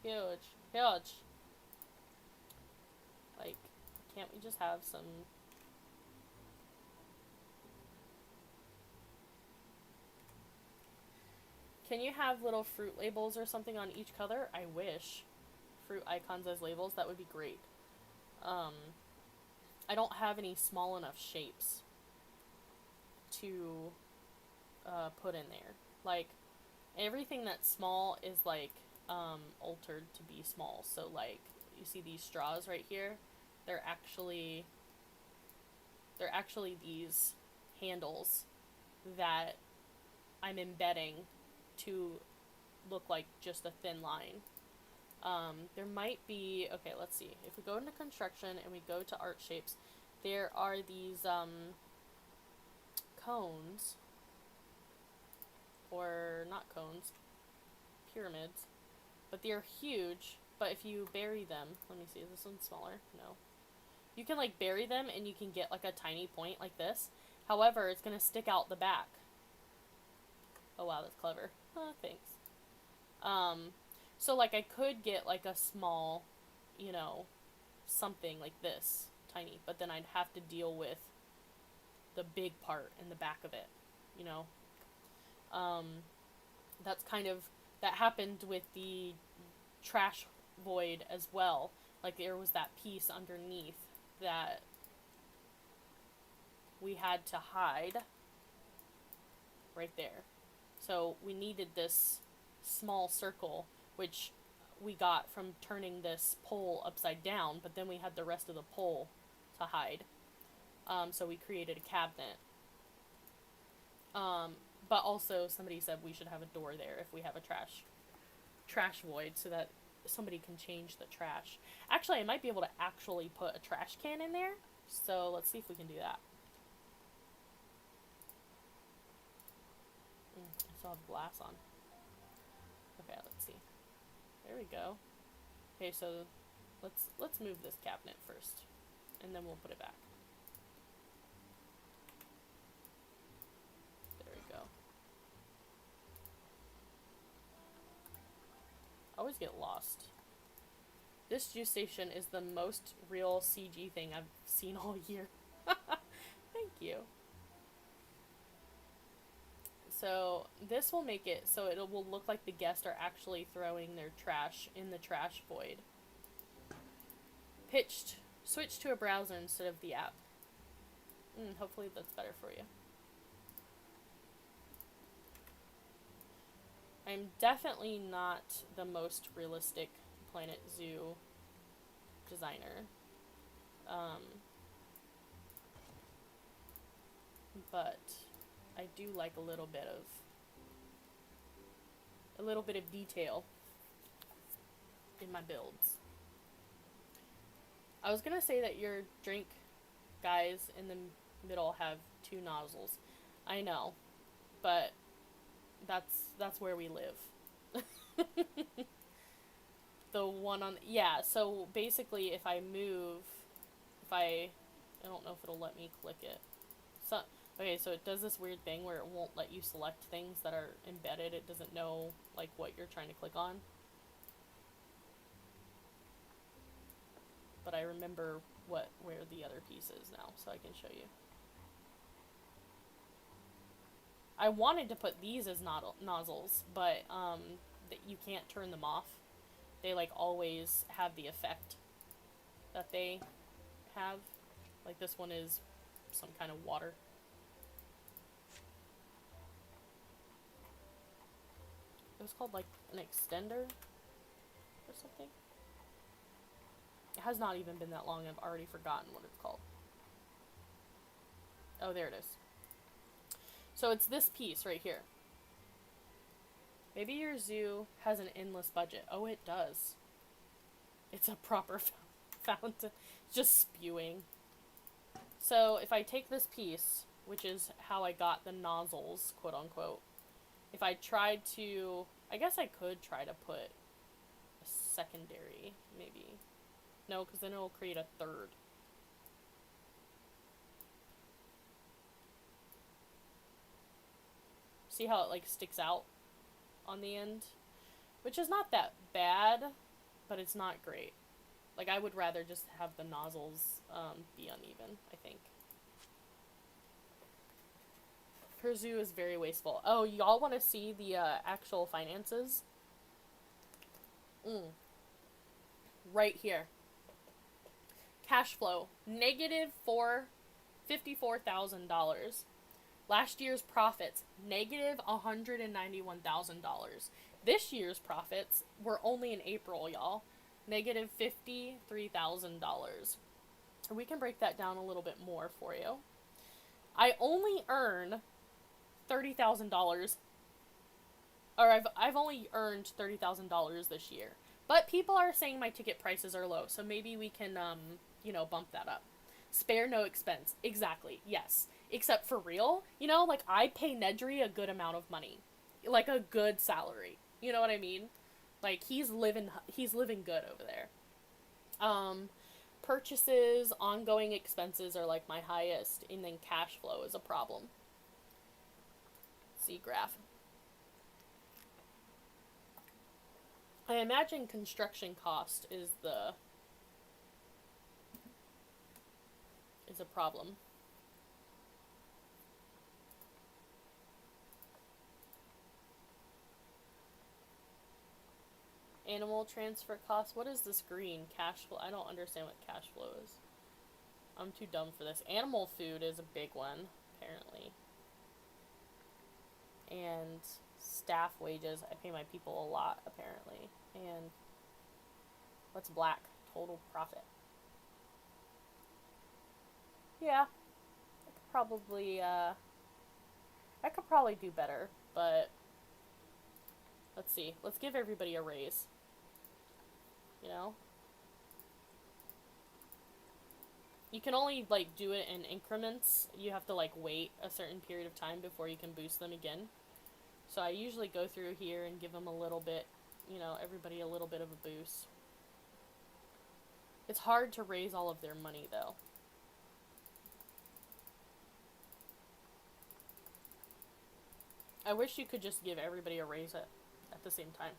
huge. Like, can't we just have some? Can you have little fruit labels or something on each color? I wish. Fruit icons as labels, that would be great. I don't have any small enough shapes to put in there. Like, everything that's small is like altered to be small. So like, you see these straws right here? They're actually these handles that I'm embedding to look like just a thin line. There might be, okay, let's see. If we go into construction and we go to art shapes, there are these cones, or not cones, pyramids, but they're huge. But if you bury them, let me see, is this one smaller? No. You can like bury them and you can get like a tiny point like this. However, it's gonna stick out the back. Oh wow, that's clever. Thanks. So like I could get like a small, you know, something like this, tiny, but then I'd have to deal with the big part in the back of it, you know. That's kind of, that happened with the trash void as well. Like there was that piece underneath that we had to hide right there. So we needed this small circle, which we got from turning this pole upside down, but then we had the rest of the pole to hide. So we created a cabinet. But also somebody said we should have a door there if we have a trash void, so that somebody can change the trash. Actually, I might be able to actually put a trash can in there. So let's see if we can do that. I still have glass on. Okay, let's see. There we go. Okay, so let's move this cabinet first, and then we'll put it back. There we go. I always get lost. This juice station is the most real CG thing I've seen all year. Thank you. So this will make it so it will look like the guests are actually throwing their trash in the trash void. Switch to a browser instead of the app. Hopefully that's better for you. I'm definitely not the most realistic Planet Zoo designer. But I do like a little bit of detail in my builds. I was gonna say that your drink guys in the middle have 2 nozzles. I know, but that's where we live. The one on, yeah, so basically if I I don't know if it'll let me click it. So, okay, so it does this weird thing where it won't let you select things that are embedded. It doesn't know, like, what you're trying to click on. But I remember where the other piece is now, so I can show you. I wanted to put these as nozzles, but you can't turn them off. They, like, always have the effect that they have. Like, this one is some kind of water. It was called, like, an extender or something. It has not even been that long. I've already forgotten what it's called. Oh, there it is. So it's this piece right here. Maybe your zoo has an endless budget. Oh, it does. It's a proper fountain. Just spewing. So if I take this piece, which is how I got the nozzles, quote unquote, if I tried to, I guess I could try to put a secondary, maybe. No, because then it will create a third. See how it, like, sticks out on the end? Which is not that bad, but it's not great. Like, I would rather just have the nozzles be uneven, I think. Her zoo is very wasteful. Oh, y'all want to see the actual finances? Right here. Cash flow. Negative $54,000. Last year's profits, negative $191,000. This year's profits were only in April, y'all. Negative $53,000. We can break that down a little bit more for you. I only earn $30,000, or I've only earned $30,000 this year. But people are saying my ticket prices are low, so maybe we can, you know, bump that up. Spare no expense. Exactly, yes. Except for real, you know, like, I pay Nedry a good amount of money. Like, a good salary. You know what I mean? Like, he's living good over there. Purchases, ongoing expenses are, like, my highest, and then cash flow is a problem. See graph. I imagine construction cost is a problem. Animal transfer costs. What is this green? Cash flow. I don't understand what cash flow is. I'm too dumb for this. Animal food is a big one, apparently. And staff wages. I pay my people a lot, apparently. And what's black? Total profit. Yeah. I could probably do better, but let's see. Let's give everybody a raise. You know? You can only, like, do it in increments. You have to, like, wait a certain period of time before you can boost them again. So I usually go through here and give them a little bit, you know, everybody a little bit of a boost. It's hard to raise all of their money, though. I wish you could just give everybody a raise at the same time.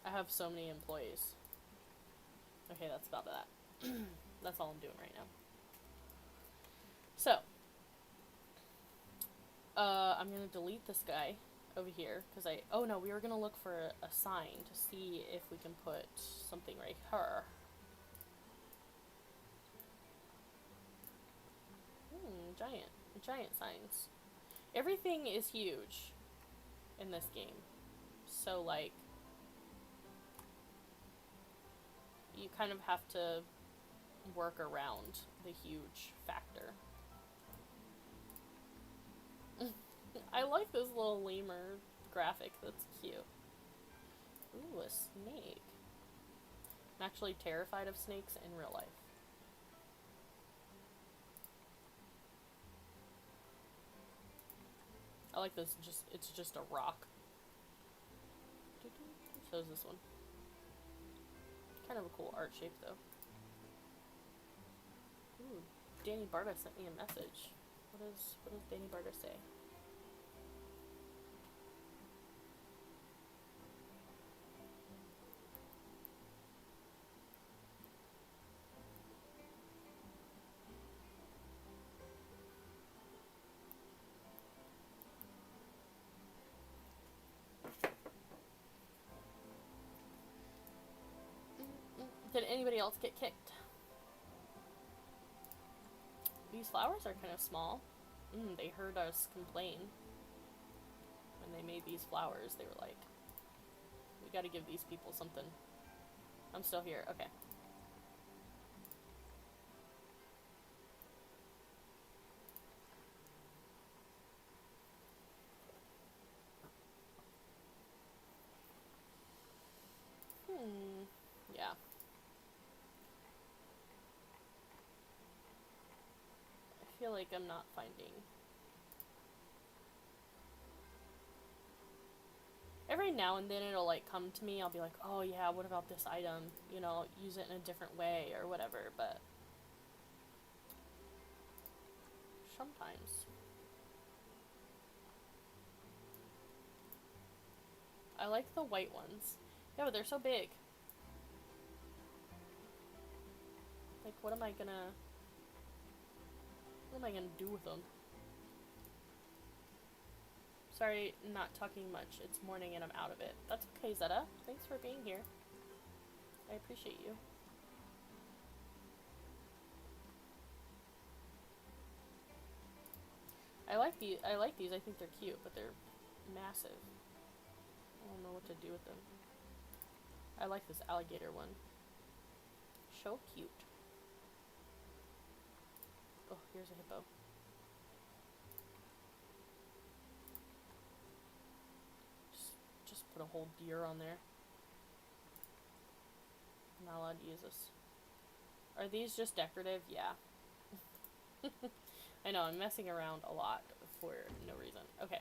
I have so many employees. Okay, that's about that. That's all I'm doing right now. So, I'm gonna delete this guy over here, because oh no, we were gonna look for a sign to see if we can put something right here. Giant signs. Everything is huge in this game. So, like, you kind of have to work around the huge factor. I like this little lemur graphic. That's cute. Ooh, a snake. I'm actually terrified of snakes in real life. I like this, it's just a rock. So is this one. Kind of a cool art shape, though. Ooh, Danny Barta sent me a message. What does Danny Barta say? Did anybody else get kicked? These flowers are kind of small. They heard us complain. When they made these flowers, they were like, we gotta give these people something. I'm still here. Okay. Yeah. I feel like I'm not finding... Every now and then it'll like come to me, I'll be like, oh yeah, what about this item? You know, use it in a different way or whatever, but... Sometimes. I like the white ones. Yeah, but they're so big. Like, what am I gonna do with them? Sorry, not talking much. It's morning and I'm out of it. That's okay, Zeta. Thanks for being here. I appreciate you. I like these. I think they're cute, but they're massive. I don't know what to do with them. I like this alligator one. So cute. Oh, here's a hippo. Just put a whole deer on there. I'm not allowed to use this. Are these just decorative? Yeah. I know, I'm messing around a lot for no reason. Okay.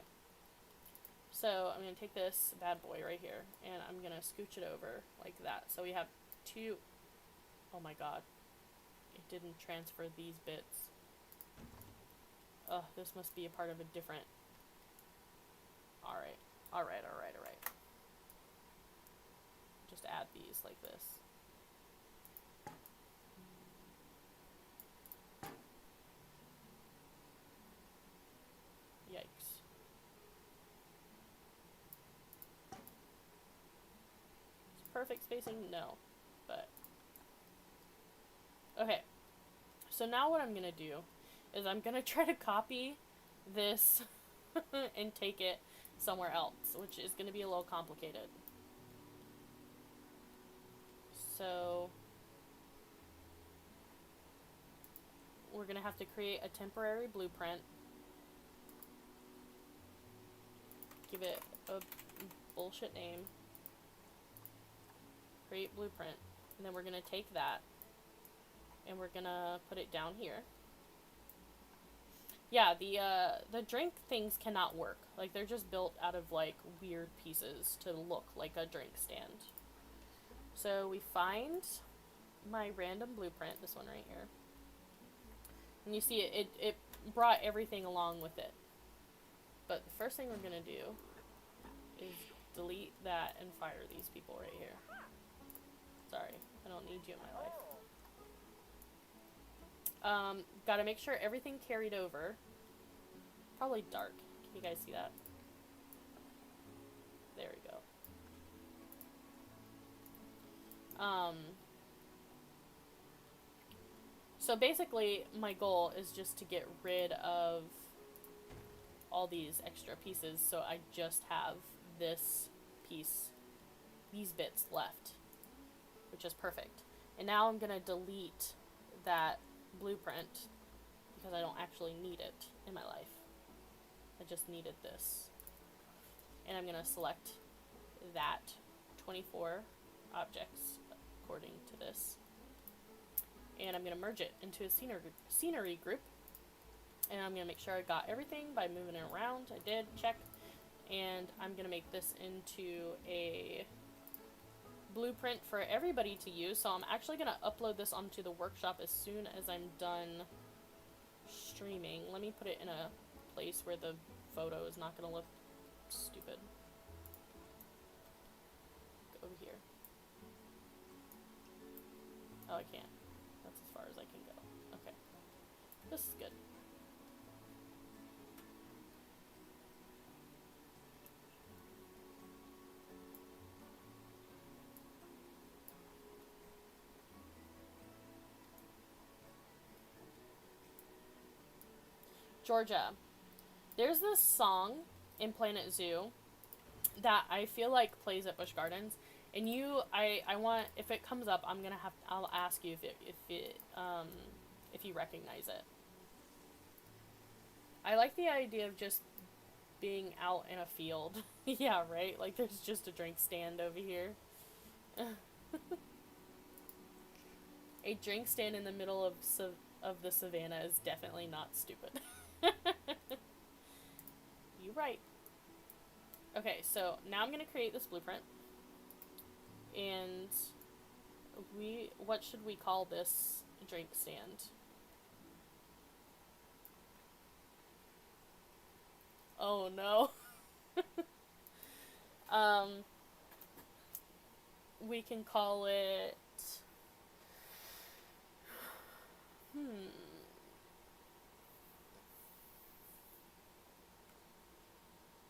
So, I'm going to take this bad boy right here, and I'm going to scooch it over like that. So we have two... Oh my god. It didn't transfer these bits. Ugh, this must be a part of a different... Alright. Alright. Just add these like this. Yikes. Is perfect spacing? No. But... Okay. So now what I'm gonna do is I'm gonna try to copy this and take it somewhere else, which is gonna be a little complicated. So we're gonna have to create a temporary blueprint, give it a bullshit name, create blueprint, and then we're gonna take that and we're gonna put it down here. Yeah, the drink things cannot work. Like, they're just built out of like weird pieces to look like a drink stand. So we find my random blueprint, this one right here. And you see it brought everything along with it. But the first thing we're gonna do is delete that and fire these people right here. Sorry, I don't need you in my life. Gotta make sure everything carried over. Probably dark. Can you guys see that? There we go. So basically, my goal is just to get rid of all these extra pieces, so I just have this piece, these bits left, which is perfect. And now I'm gonna delete that blueprint because I don't actually need it in my life. I just needed this. And I'm gonna select that 24 objects according to this. And I'm gonna merge it into a scenery group. And I'm gonna make sure I got everything by moving it around. I did, check. And I'm gonna make this into a blueprint for everybody to use, so I'm actually going to upload this onto the workshop as soon as I'm done streaming. Let me put it in a place where the photo is not going to look stupid. Over here. Oh, I can't. That's as far as I can go. Okay. This is good. Georgia. There's this song in Planet Zoo that I feel like plays at Busch Gardens, and I want, if it comes up, I'll ask you if you recognize it. I like the idea of just being out in a field. Yeah, right? Like there's just a drink stand over here. A drink stand in the middle of the savannah is definitely not stupid. You right. Okay, so now I'm gonna create this blueprint. And what should we call this drink stand? Oh no. We can call it,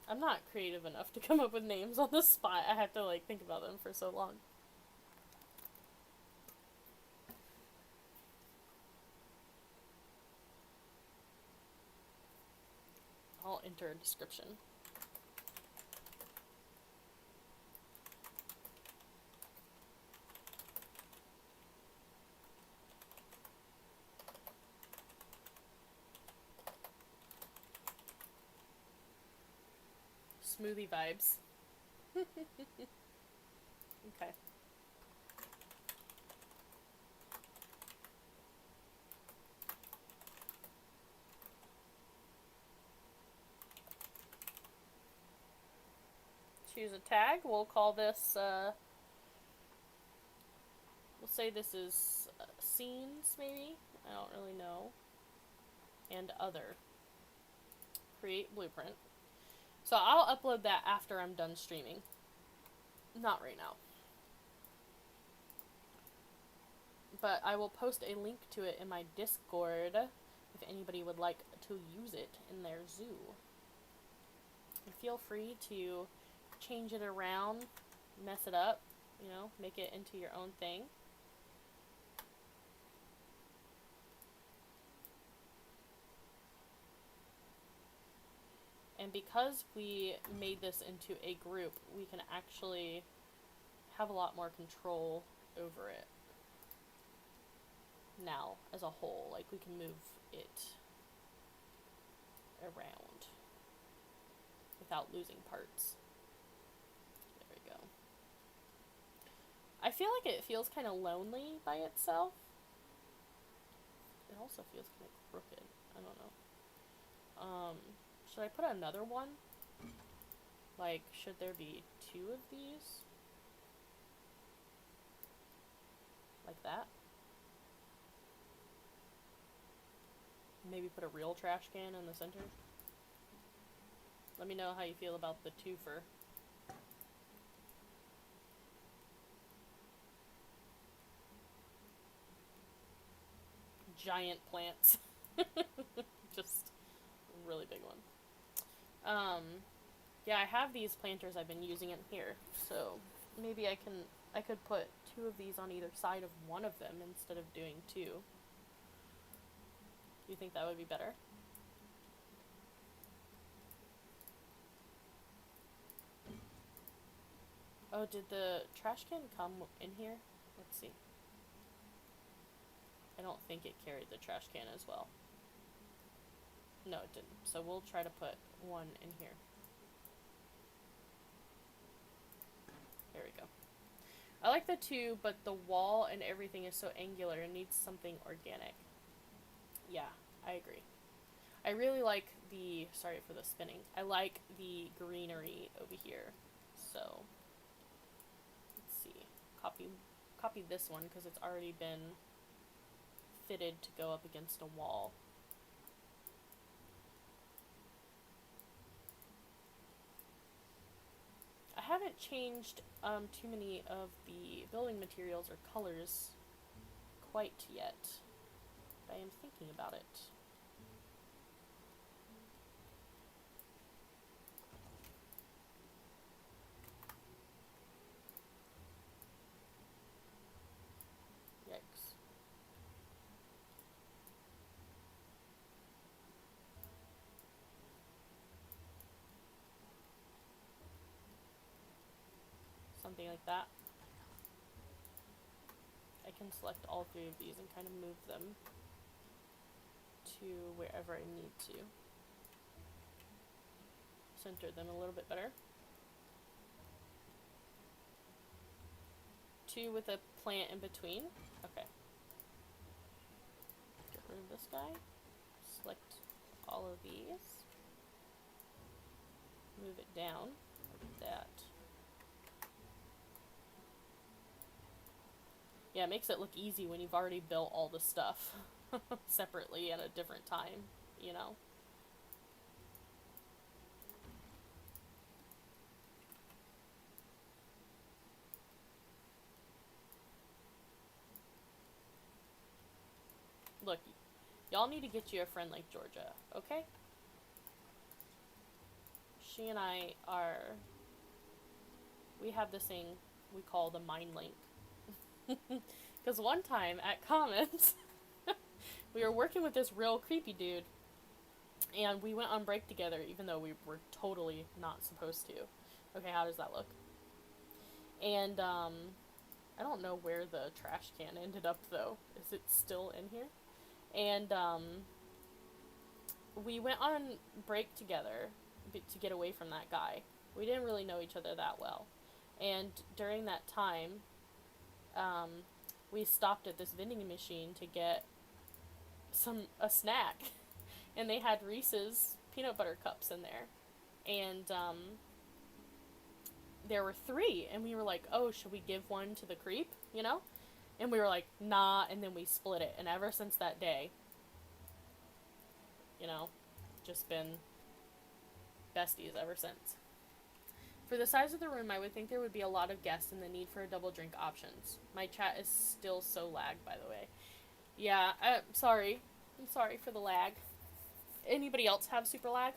I'm not creative enough to come up with names on the spot. I have to like think about them for so long. I'll enter a description. Smoothie vibes. Okay. Choose a tag. We'll call this, we'll say this is scenes, maybe? I don't really know. And other. Create blueprint. So I'll upload that after I'm done streaming. Not right now. But I will post a link to it in my Discord if anybody would like to use it in their zoo. And feel free to change it around, mess it up, you know, make it into your own thing. And because we made this into a group, we can actually have a lot more control over it now as a whole. Like, we can move it around without losing parts. There we go. I feel like it feels kind of lonely by itself. It also feels kind of crooked. I don't know. Should I put another one? Like, should there be 2 of these? Like that? Maybe put a real trash can in the center? Let me know how you feel about the twofer. Giant plants. Just a really big one. Yeah, I have these planters I've been using in here, so maybe I could put 2 of these on either side of one of them instead of doing 2. Do you think that would be better? Oh, did the trash can come in here? Let's see. I don't think it carried the trash can as well. No, it didn't. So we'll try to put one in here. There we go. I like the 2, but the wall and everything is so angular. It needs something organic. Yeah, I agree. I really like the, sorry for the spinning, I like the greenery over here. So, let's see. copy this one because it's already been fitted to go up against a wall. I haven't changed too many of the building materials or colors quite yet, but I am thinking about it. Yikes. Something like that. I can select all three of these and kind of move them to wherever I need to. Center them a little bit better. 2 with a plant in between. Okay. Get rid of this guy. Select all of these. Move it down like that. Yeah, it makes it look easy when you've already built all the stuff separately at a different time, you know? Look, y'all need to get you a friend like Georgia, okay? She and I are... We have this thing we call the mind link. Because one time at Commons, we were working with this real creepy dude, and we went on break together, even though we were totally not supposed to. Okay, how does that look? And, I don't know where the trash can ended up, though. Is it still in here? And, we went on break together to get away from that guy. We didn't really know each other that well. And during that time, we stopped at this vending machine to get a snack, and they had Reese's peanut butter cups in there, and there were 3, and we were like, oh, should we give one to the creep, you know? And we were like, nah, and then we split it, and ever since that day, you know, just been besties ever since. For the size of the room, I would think there would be a lot of guests and the need for a double drink options. My chat is still so lagged, by the way. Yeah, I'm sorry. I'm sorry for the lag. Anybody else have super lag?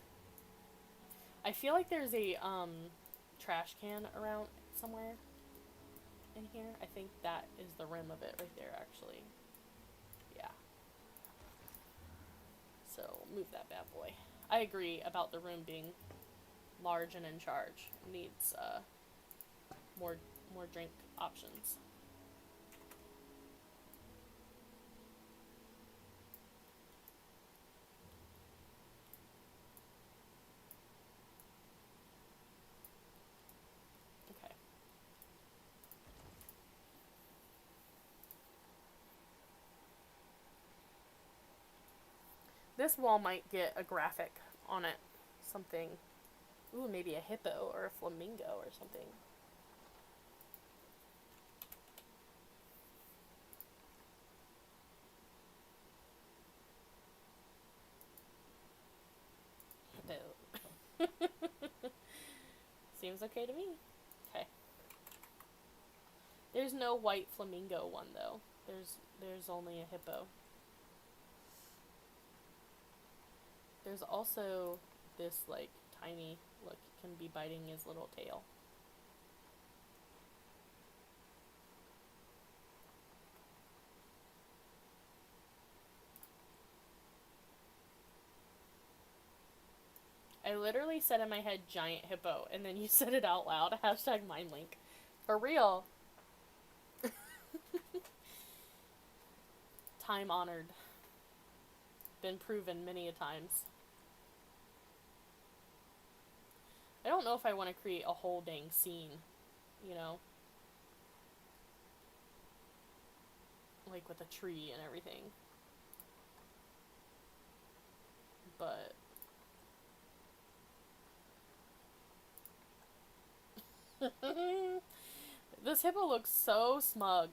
I feel like there's a, trash can around somewhere in here. I think that is the rim of it right there, actually. Yeah. So, move that bad boy. I agree about the room being large and in charge. It needs more drink options. Okay. This wall might get a graphic on it. Something. Ooh, maybe a hippo or a flamingo or something. Hippo. Seems okay to me. Okay. There's no white flamingo one though. There's only a hippo. There's also this like tiny, look, can be biting his little tail. I literally said in my head giant hippo, and then you said it out loud. Hashtag mindlink. For real. Time honored. Been proven many a times. I don't know if I want to create a whole dang scene, you know? Like with a tree and everything. But... This hippo looks so smug.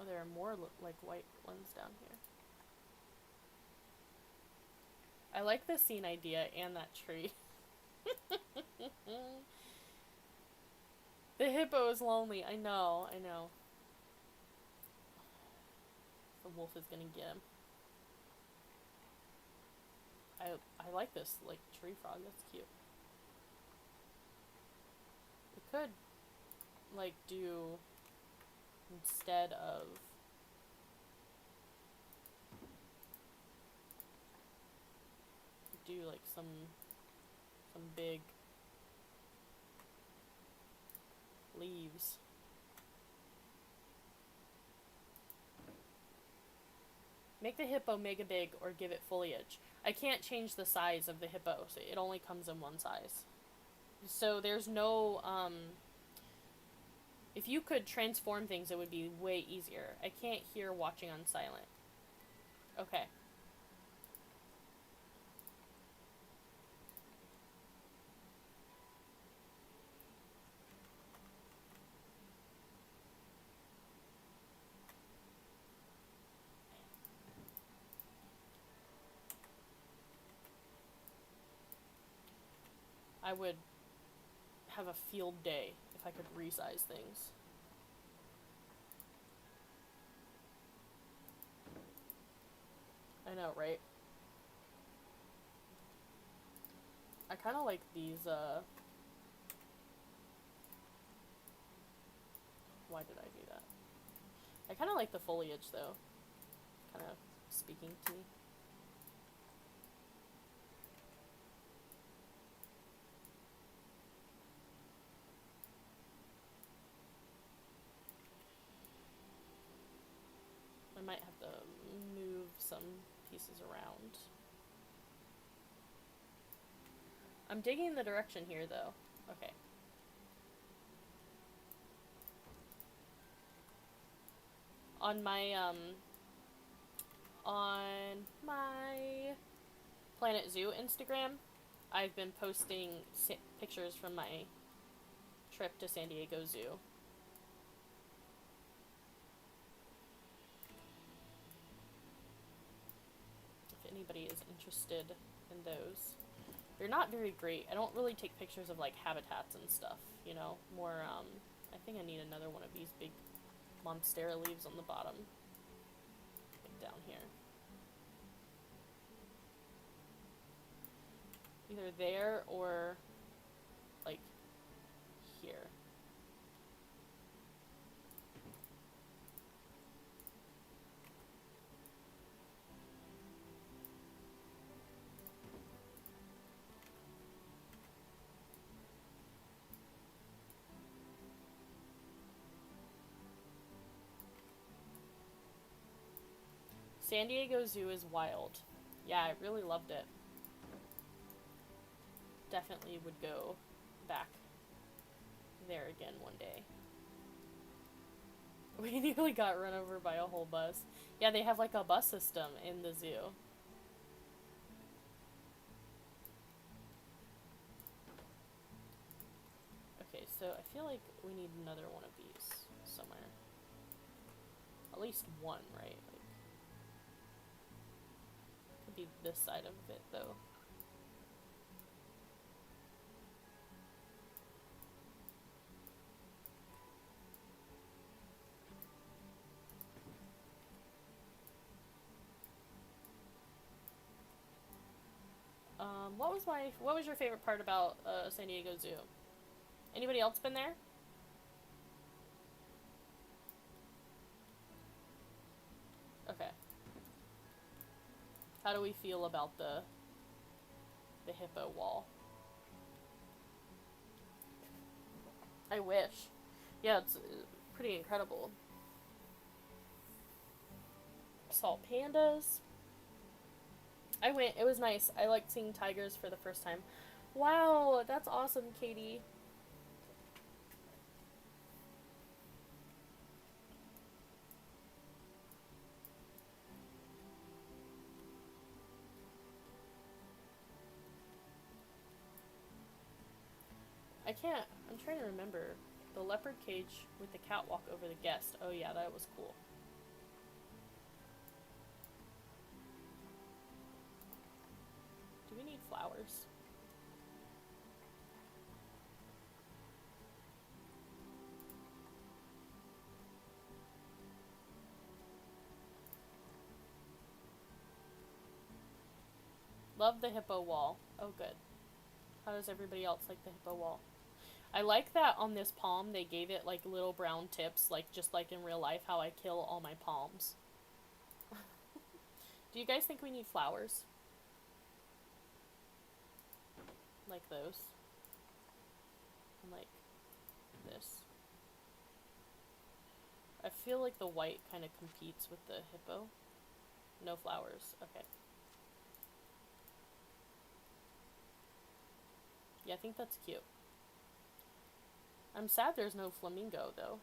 Oh, there are more like white ones down here. I like the scene idea and that tree. The hippo is lonely. I know, I know. The wolf is gonna get him. I like this, like, tree frog. That's cute. We could, like, do, instead of do like some big leaves. Make the hippo mega big or give it foliage. I can't change the size of the hippo, so it only comes in one size. So there's no, if you could transform things, it would be way easier. I can't hear watching on silent. Okay. I would have a field day if I could resize things. I know, right? I kind of like these, why did I do that? I kind of like the foliage, though. Kind of speaking to me. I might have to move some pieces around. I'm digging the direction here, though. Okay. On my Planet Zoo Instagram, I've been posting pictures from my trip to San Diego Zoo. If anybody is interested in those. They're not very great. I don't really take pictures of, like, habitats and stuff, you know? More, I think I need another one of these big monstera leaves on the bottom. Like down here. Either there or, like, here. San Diego Zoo is wild. Yeah, I really loved it. Definitely would go back there again one day. We nearly got run over by a whole bus. Yeah, they have like a bus system in the zoo. Okay, so I feel like we need another one of these somewhere. At least one, right? Like, could be this side of it, though. What was your favorite part about San Diego Zoo? Anybody else been there? Okay. How do we feel about the hippo wall? I wish. Yeah, it's pretty incredible. Saw pandas. I went. It was nice. I liked seeing tigers for the first time. Wow, that's awesome, Katie. I can't. I'm trying to remember. The leopard cage with the catwalk over the guest. Oh yeah, that was cool. Do we need flowers? Love the hippo wall. Oh, good. How does everybody else like the hippo wall? I like that on this palm they gave it like little brown tips, like just like in real life how I kill all my palms. Do you guys think we need flowers? Like those? And like this? I feel like the white kind of competes with the hippo. No flowers. Okay. Yeah, I think that's cute. I'm sad there's no flamingo, though.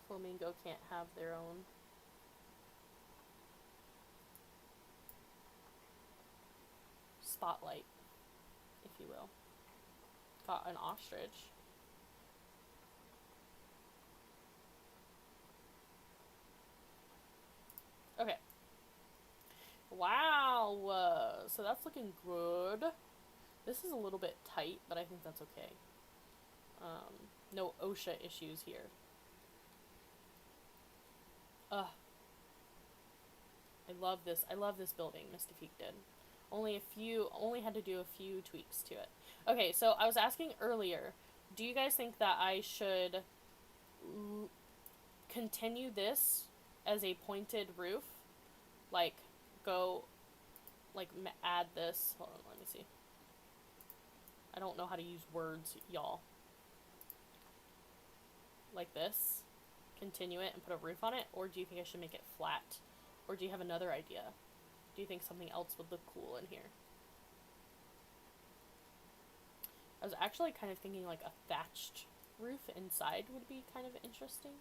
Flamingo can't have their own. Spotlight, if you will. Got an ostrich. Okay. Wow. So that's looking good. This is a little bit tight, but I think that's okay. No OSHA issues here. Ugh. I love this. I love this building, Mystifiq did. Only had to do a few tweaks to it. Okay, so I was asking earlier, do you guys think that I should continue this as a pointed roof? Like, go, like, add this. Hold on, let me see. I don't know how to use words, y'all. Like this. Continue it and put a roof on it? Or do you think I should make it flat? Or do you have another idea? Do you think something else would look cool in here? I was actually kind of thinking like a thatched roof inside would be kind of interesting.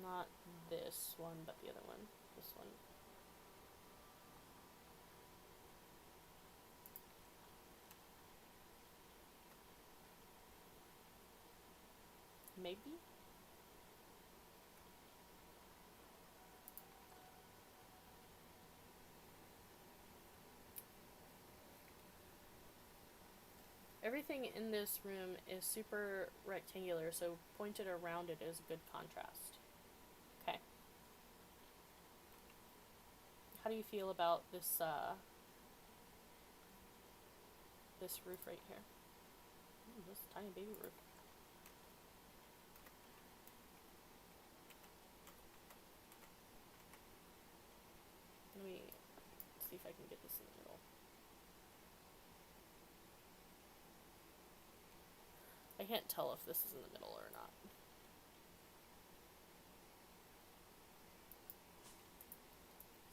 Not this one, but the other one. This one. Maybe? Everything in this room is super rectangular, so pointed or rounded is a good contrast. Okay. How do you feel about this, this roof right here? Ooh, this tiny baby roof. Let me see if I can get this in the middle. I can't tell if this is in the middle or not.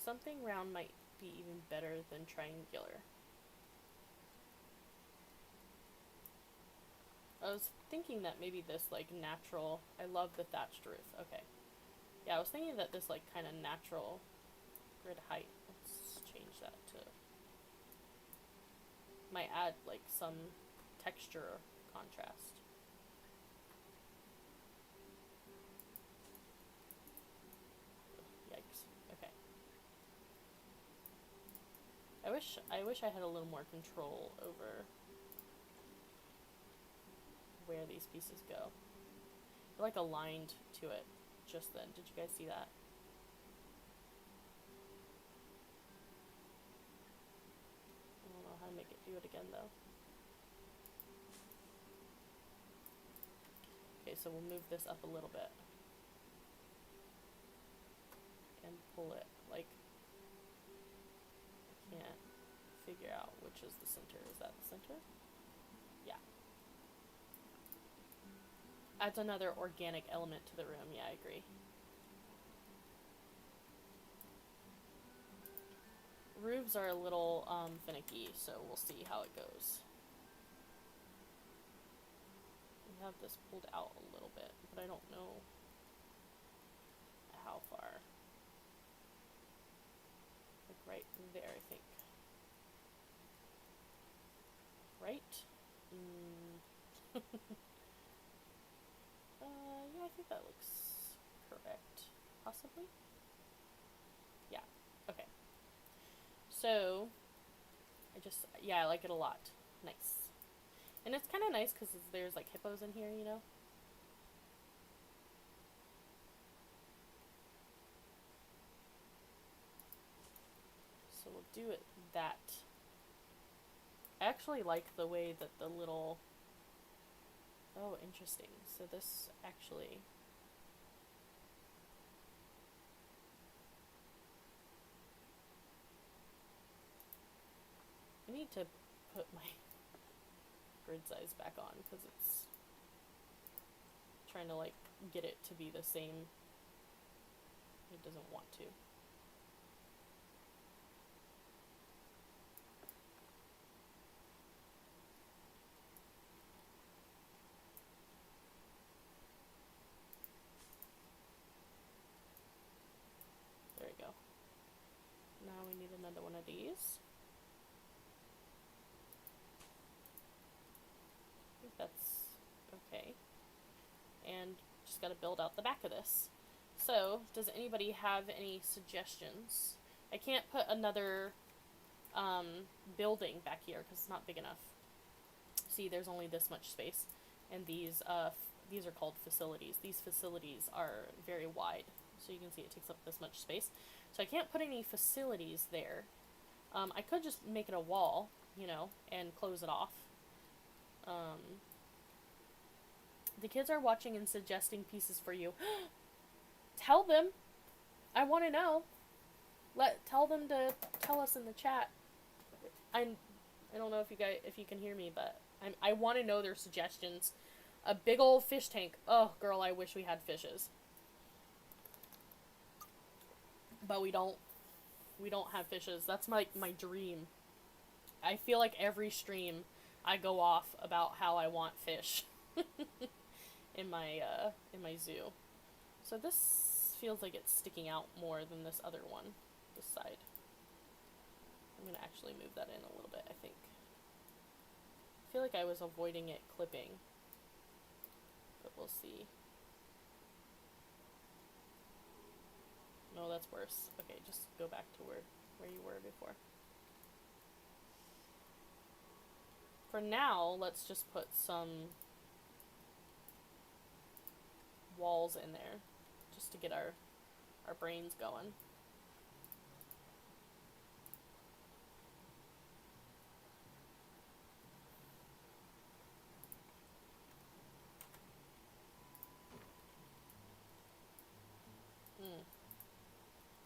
Something round might be even better than triangular. I was thinking that maybe this, like, natural... I love the thatched roof. Okay. Yeah, I was thinking that this, like, kind of natural grid height. Let's change that to... Might add, like, some texture contrast. Yikes. Okay. I wish I had a little more control over where these pieces go. They're like aligned to it just then. Did you guys see that? I don't know how to make it do it again though. Okay, so we'll move this up a little bit. And pull it, like, I can't figure out which is the center. Is that the center? Yeah. Adds another organic element to the room. Yeah, I agree. Roofs are a little finicky, so we'll see how it goes. We have this pulled out a little bit, but I don't know how far? Like right there, I think. Right? Yeah, I think that looks correct. Possibly? Yeah. Okay. So, I like it a lot. Nice. And it's kind of nice because there's like hippos in here, you know? So we'll do it that. I actually like the way that the little... Oh, interesting. So this actually... I need to put my grid size back on because it's trying to like get it to be the same. It doesn't want to. There we go. Now we need another one of these. I think that's okay. And just got to build out the back of this. So, does anybody have any suggestions? I can't put another building back here because it's not big enough. See, there's only this much space, and these are called facilities. These facilities are very wide, so you can see it takes up this much space. So I can't put any facilities there. I could just make it a wall, you know, and close it off. The kids are watching and suggesting pieces for you. Tell them. I want to know. Tell them to tell us in the chat. I don't know if you can hear me, but I want to know their suggestions. A big old fish tank. Oh, girl, I wish we had fishes. But we don't. We don't have fishes. That's my dream. I feel like every stream I go off about how I want fish in my zoo. So this feels like it's sticking out more than this other one, this side. I'm gonna actually move that in a little bit, I think. I feel like I was avoiding it clipping, but we'll see. No, that's worse. Okay, just go back to where you were before. For now, let's just put some walls in there, just to get our brains going.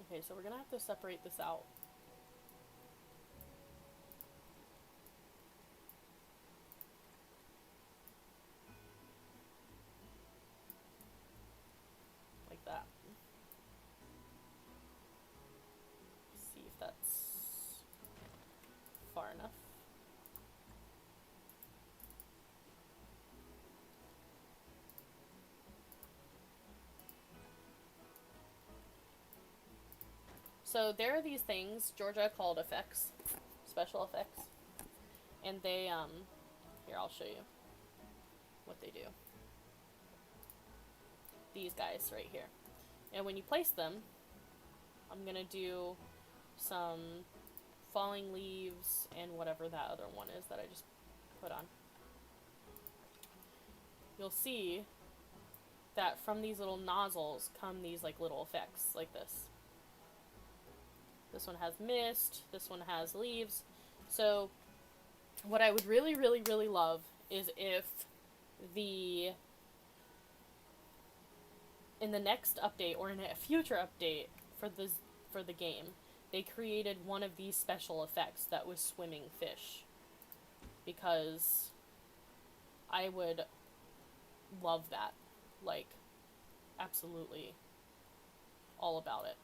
Okay, so we're gonna have to separate this out. Like that. See if that's far enough. So there are these things, Georgia called effects, special effects, and they, here, I'll show you what they do. These guys right here. And when you place them, I'm gonna do some falling leaves and whatever that other one is that I just put on. You'll see that from these little nozzles come these like little effects like this. This one has mist, this one has leaves. So what I would really, really, really love is if in the next update or in a future update for the game, they created one of these special effects that was swimming fish. Because I would love that. Like, absolutely all about it.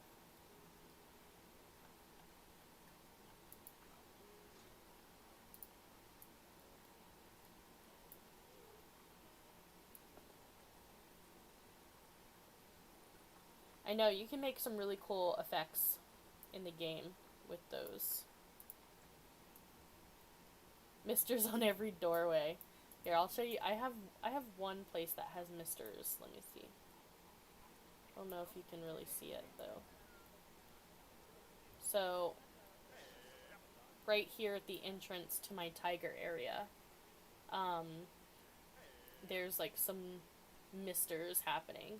I I know, you can make some really cool effects in the game with those. Misters on every doorway. Here, I'll show you. I have one place that has misters. Let me see. I don't know if you can really see it, though. So, right here at the entrance to my tiger area, there's like some misters happening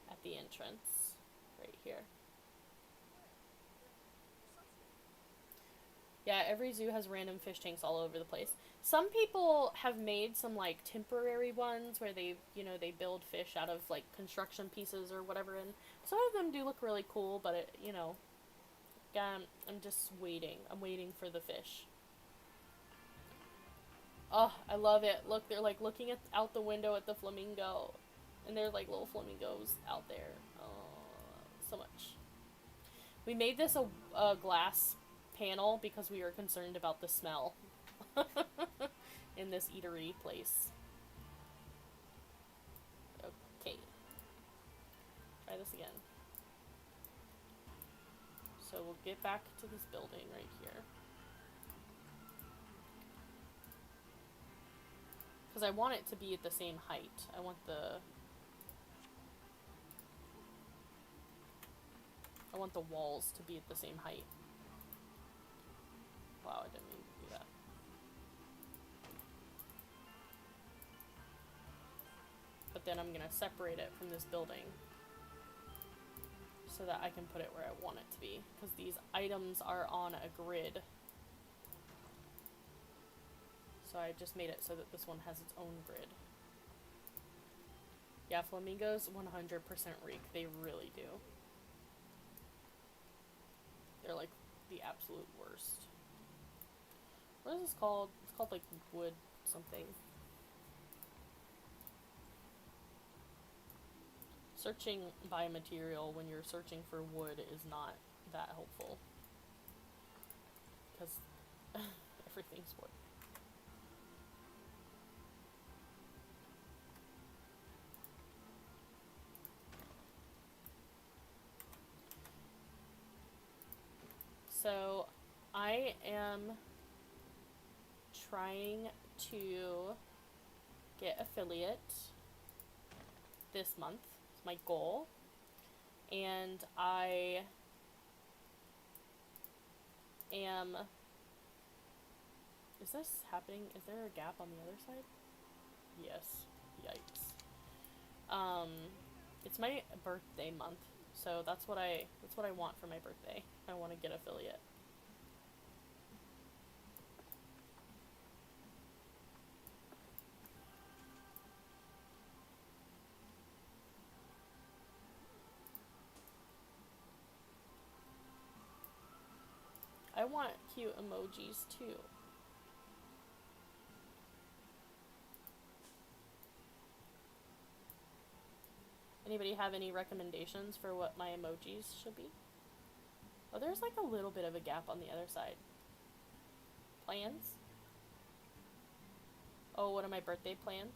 at the entrance right here. Yeah, every zoo has random fish tanks all over the place. Some people have made some like temporary ones where they, they build fish out of like construction pieces or whatever, and some of them do look really cool, but it, again, I'm just waiting. I'm waiting for the fish. Oh, I love it. Look, they're like looking out the window at the flamingo. And they're like little flamingos out there. Oh, so much. We made this a glass panel because we were concerned about the smell in this eatery place. Okay. Try this again. So we'll get back to this building right here. Because I want it to be at the same height. I want the walls to be at the same height. Wow, I didn't mean to do that. But then I'm gonna separate it from this building so that I can put it where I want it to be. Because these items are on a grid. So I just made it so that this one has its own grid. Yeah, flamingos 100% reek. They really do. They're like the absolute worst. What is this called? It's called like wood something. Searching by material when you're searching for wood is not that helpful. Because everything's wood. So, I am trying to get affiliate this month. It's my goal. And I am... Is this happening? Is there a gap on the other side? Yes. Yikes. It's my birthday month. So that's what I want for my birthday. I want to get affiliate. I want cute emojis too. Anybody have any recommendations for what my emojis should be? Oh, there's like a little bit of a gap on the other side. Plans? Oh, what are my birthday plans?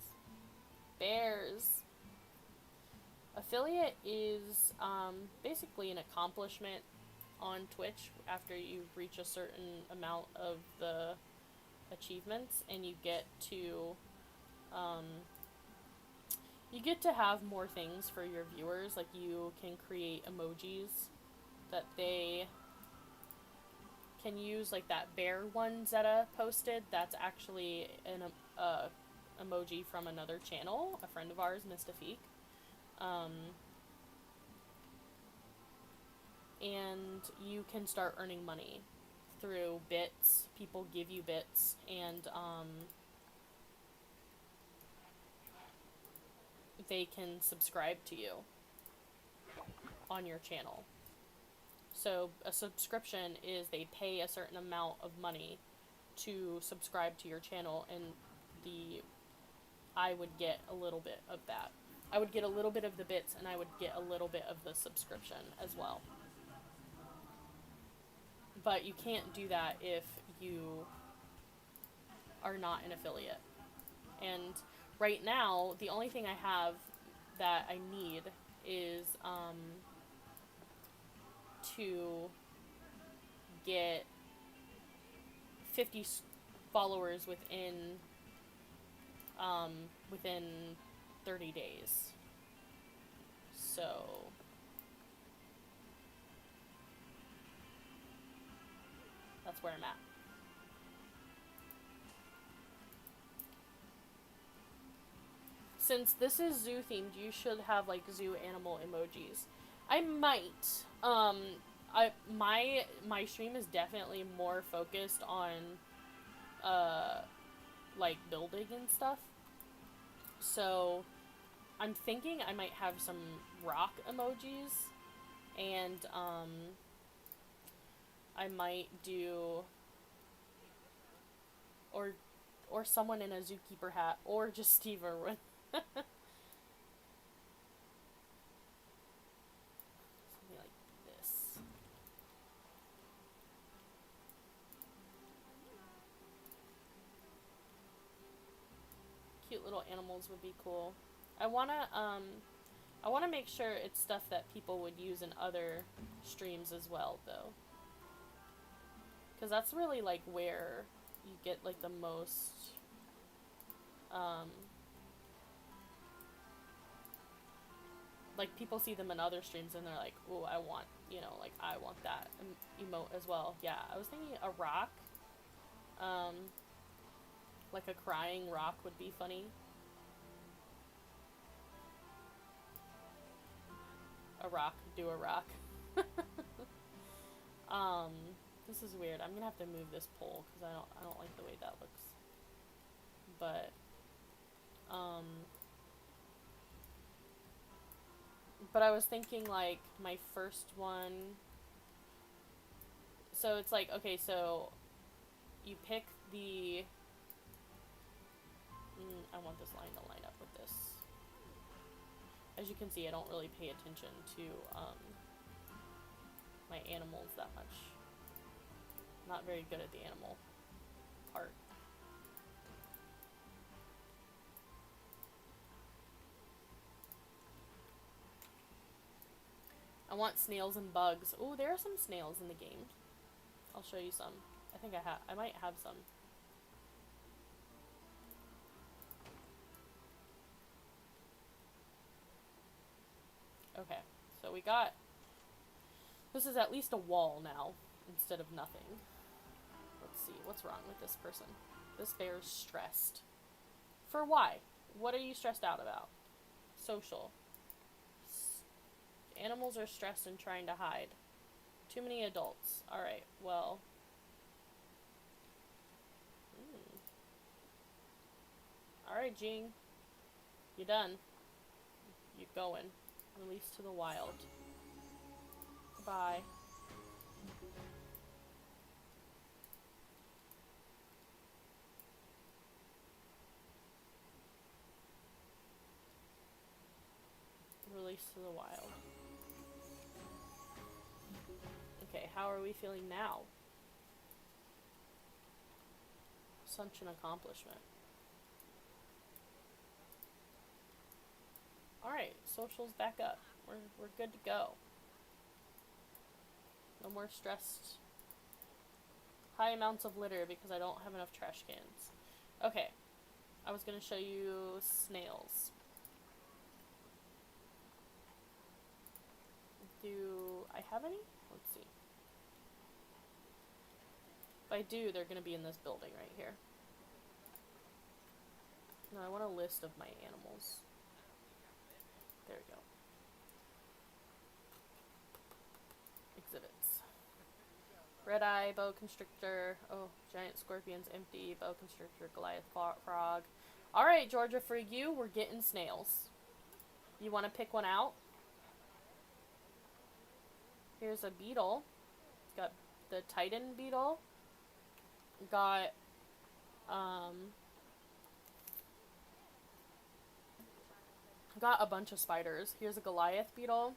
Bears. Affiliate is basically an accomplishment on Twitch after you reach a certain amount of the achievements, and you get to have more things for your viewers. Like, you can create emojis that they can use, like that bear one Zeta posted. That's actually an emoji from another channel, a friend of ours, Mystifiq. And you can start earning money through bits. People give you bits, and they can subscribe to you on your channel. So a subscription is they pay a certain amount of money to subscribe to your channel, and I would get a little bit of that. I would get a little bit of the bits, and I would get a little bit of the subscription as well. But you can't do that if you are not an affiliate. And right now, the only thing I have that I need is to get 50 followers within 30 days. So that's where I'm at. Since this is zoo themed, you should have like zoo animal emojis. I might. My stream is definitely more focused on like building and stuff. So I'm thinking I might have some rock emojis, and I might do or someone in a zookeeper hat, or just Steve Irwin. Something like this. Cute little animals would be cool. I wanna make sure it's stuff that people would use in other streams as well, though. Because that's really, like, where you get, like, the most, like, people see them in other streams and they're like, ooh, I want, you know, like, I want that emote as well. Yeah, I was thinking a rock, like a crying rock would be funny. A rock, do a rock. This is weird. I'm gonna have to move this pole because I don't like the way that looks. But I was thinking like my first one. So it's like, okay, so you pick the. I want this line to line up with this. As you can see, I don't really pay attention to my animals that much. Not very good at the animal part. I want snails and bugs. Oh, there are some snails in the game. I'll show you some. I think I might have some. Okay, so we got... This is at least a wall now, instead of nothing. Let's see, what's wrong with this person? This bear's stressed. For why? What are you stressed out about? Social. Animals are stressed and trying to hide. Too many adults. Alright, well... Alright, Jing. You're done. You're going. Released to the wild. Goodbye. Released to the wild. Okay, how are we feeling now? Such an accomplishment. Alright, social's back up. We're good to go. No more stressed. High amounts of litter because I don't have enough trash cans. Okay, I was gonna show you snails. Do I have any? Let's see. If I do, they're gonna be in this building right here. No, I want a list of my animals. There we go. Exhibits. Red eye, boa constrictor. Oh, giant scorpions, empty, boa constrictor, Goliath frog. Alright, Georgia, for you, we're getting snails. You want to pick one out? Here's a beetle. It's got the Titan beetle. Got, got a bunch of spiders. Here's a Goliath beetle.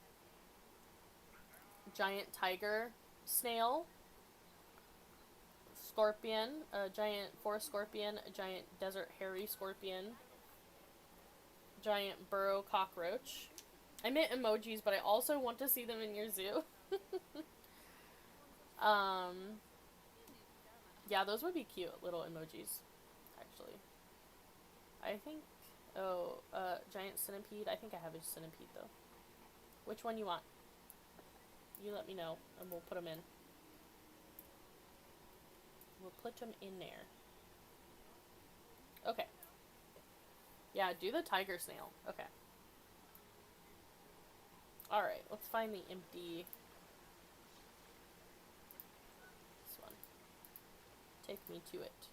Giant tiger snail. Scorpion. A giant forest scorpion. A giant desert hairy scorpion. Giant burrow cockroach. I meant emojis, but I also want to see them in your zoo. um, yeah, those would be cute little emojis, actually. I think, oh, giant centipede. I think I have a centipede, though. Which one you want? You let me know, and we'll put them in. We'll put them in there. Okay. Yeah, do the tiger snail. Okay. Alright, let's find the empty... This one. Take me to it.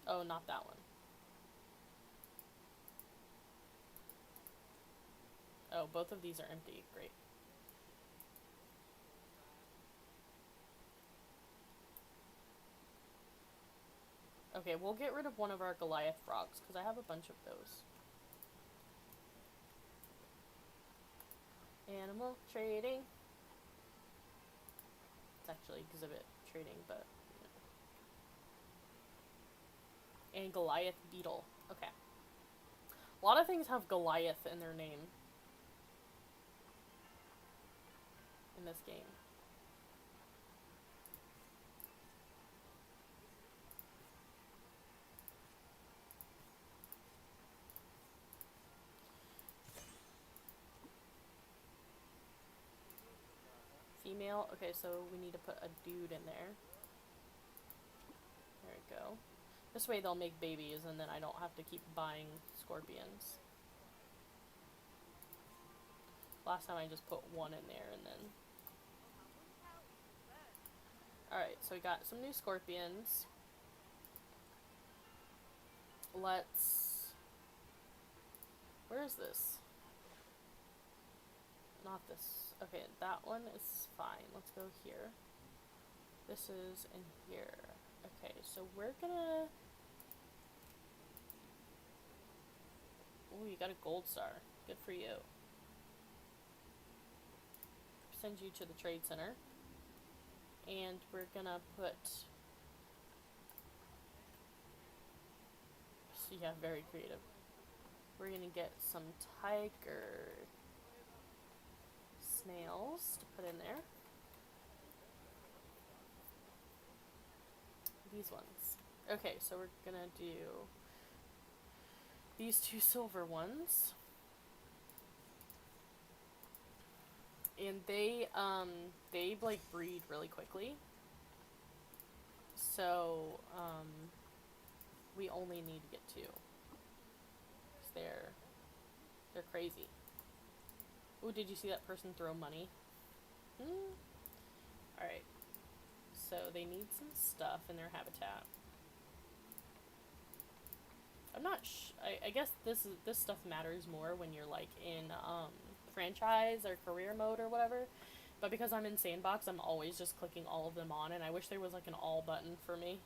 Oh, not that one. Oh, both of these are empty. Great. Okay, we'll get rid of one of our Goliath frogs, because I have a bunch of those. Animal trading. It's actually exhibit trading, but... You know. And Goliath beetle. Okay. A lot of things have Goliath in their name. In this game. Female. Okay, so we need to put a dude in there. There we go. This way they'll make babies and then I don't have to keep buying scorpions. Last time I just put one in there and then... Alright, so we got some new scorpions. Let's... Where is this? Not this. Okay, that one is fine. Let's go here. This is in here. Okay, so we're gonna... Ooh, you got a gold star. Good for you. Send you to the trade center. And we're gonna put... Yeah, very creative. We're gonna get some tiger snails to put in there. These ones. Okay, so we're gonna do these two silver ones. And they like breed really quickly. So, we only need to get two. 'Cause they're crazy. Ooh, did you see that person throw money? Alright. So they need some stuff in their habitat. I'm not I guess this stuff matters more when you're like in franchise or career mode or whatever. But because I'm in sandbox, I'm always just clicking all of them on, and I wish there was like an all button for me.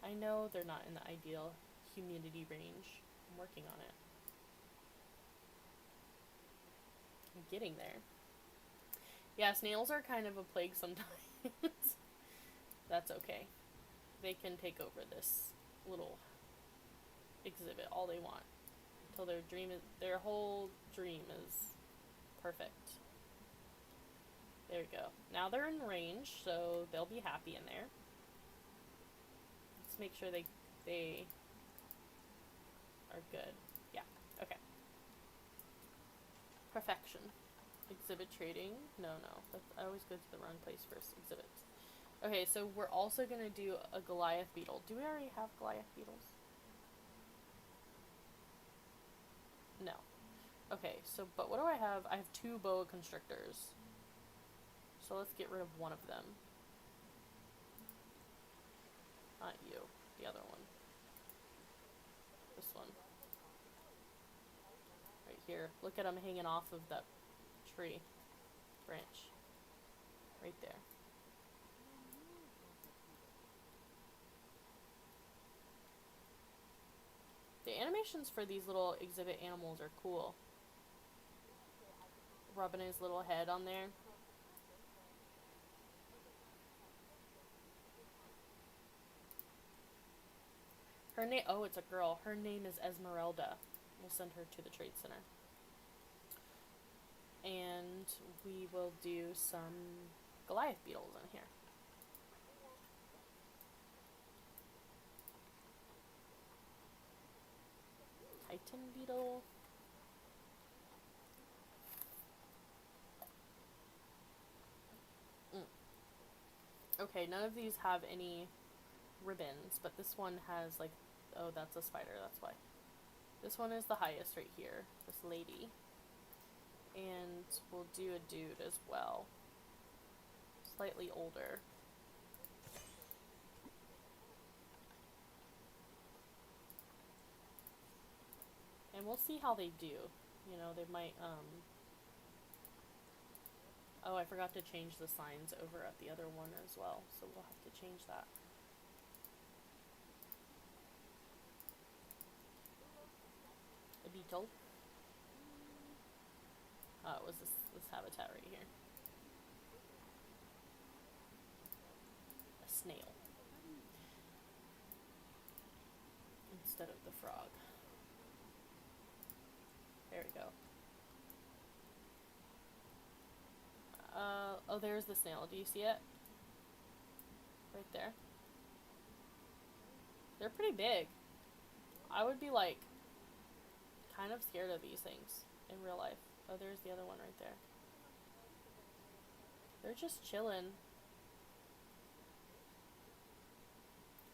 I know they're not in the ideal humidity range. I'm working on it. I'm getting there. Yeah, snails are kind of a plague sometimes. That's okay. They can take over this little exhibit all they want. Until their whole dream is perfect. There we go. Now they're in range, so they'll be happy in there. Let's make sure they are good. Yeah, okay. Perfection. Exhibit trading. No. I always go to the wrong place first. Exhibits. Okay, so we're also going to do a Goliath beetle. Do we already have Goliath beetles? No. Okay, so, but what do I have? I have two boa constrictors. So let's get rid of one of them. Not you. The other one. This one. Right here. Look at them hanging off of that tree. Branch. Right there. The animations for these little exhibit animals are cool. Rubbing his little head on there. Her name, oh, it's a girl. Her name is Esmeralda. We'll send her to the trade center. And we will do some Goliath beetles in here. Titan beetle. Okay, none of these have any ribbons, but this one has like, oh, that's a spider, that's why. This one is the highest right here, this lady. And we'll do a dude as well. Slightly older. And we'll see how they do. You know, they might, oh, I forgot to change the signs over at the other one as well, so we'll have to change that. A beetle. Oh, it was this habitat right here. A snail. Instead of the frog. There we go. Oh, there's the snail. Do you see it? Right there. They're pretty big. I would be like kind of scared of these things in real life. Oh, there's the other one right there. They're just chilling.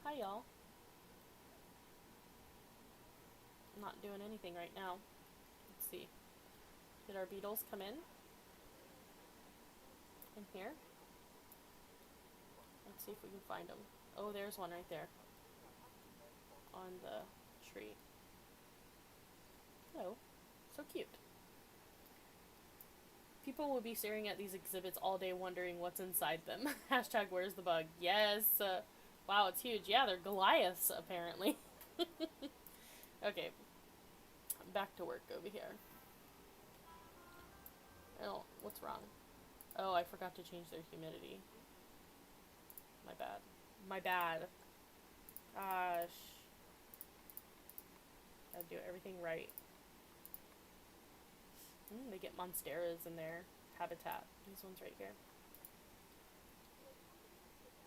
Hi, y'all. I'm not doing anything right now. Let's see. Did our beetles come in? In here? Let's see if we can find them. Oh, there's one right there. On the tree. Hello. So cute. People will be staring at these exhibits all day wondering what's inside them. Hashtag where's the bug? Yes. Wow, it's huge. Yeah, they're Goliaths, apparently. Okay. Back to work over here. Oh, what's wrong? Oh, I forgot to change their humidity. My bad. My bad. Gosh. Gotta do everything right. They get monsteras in their habitat. These ones right here.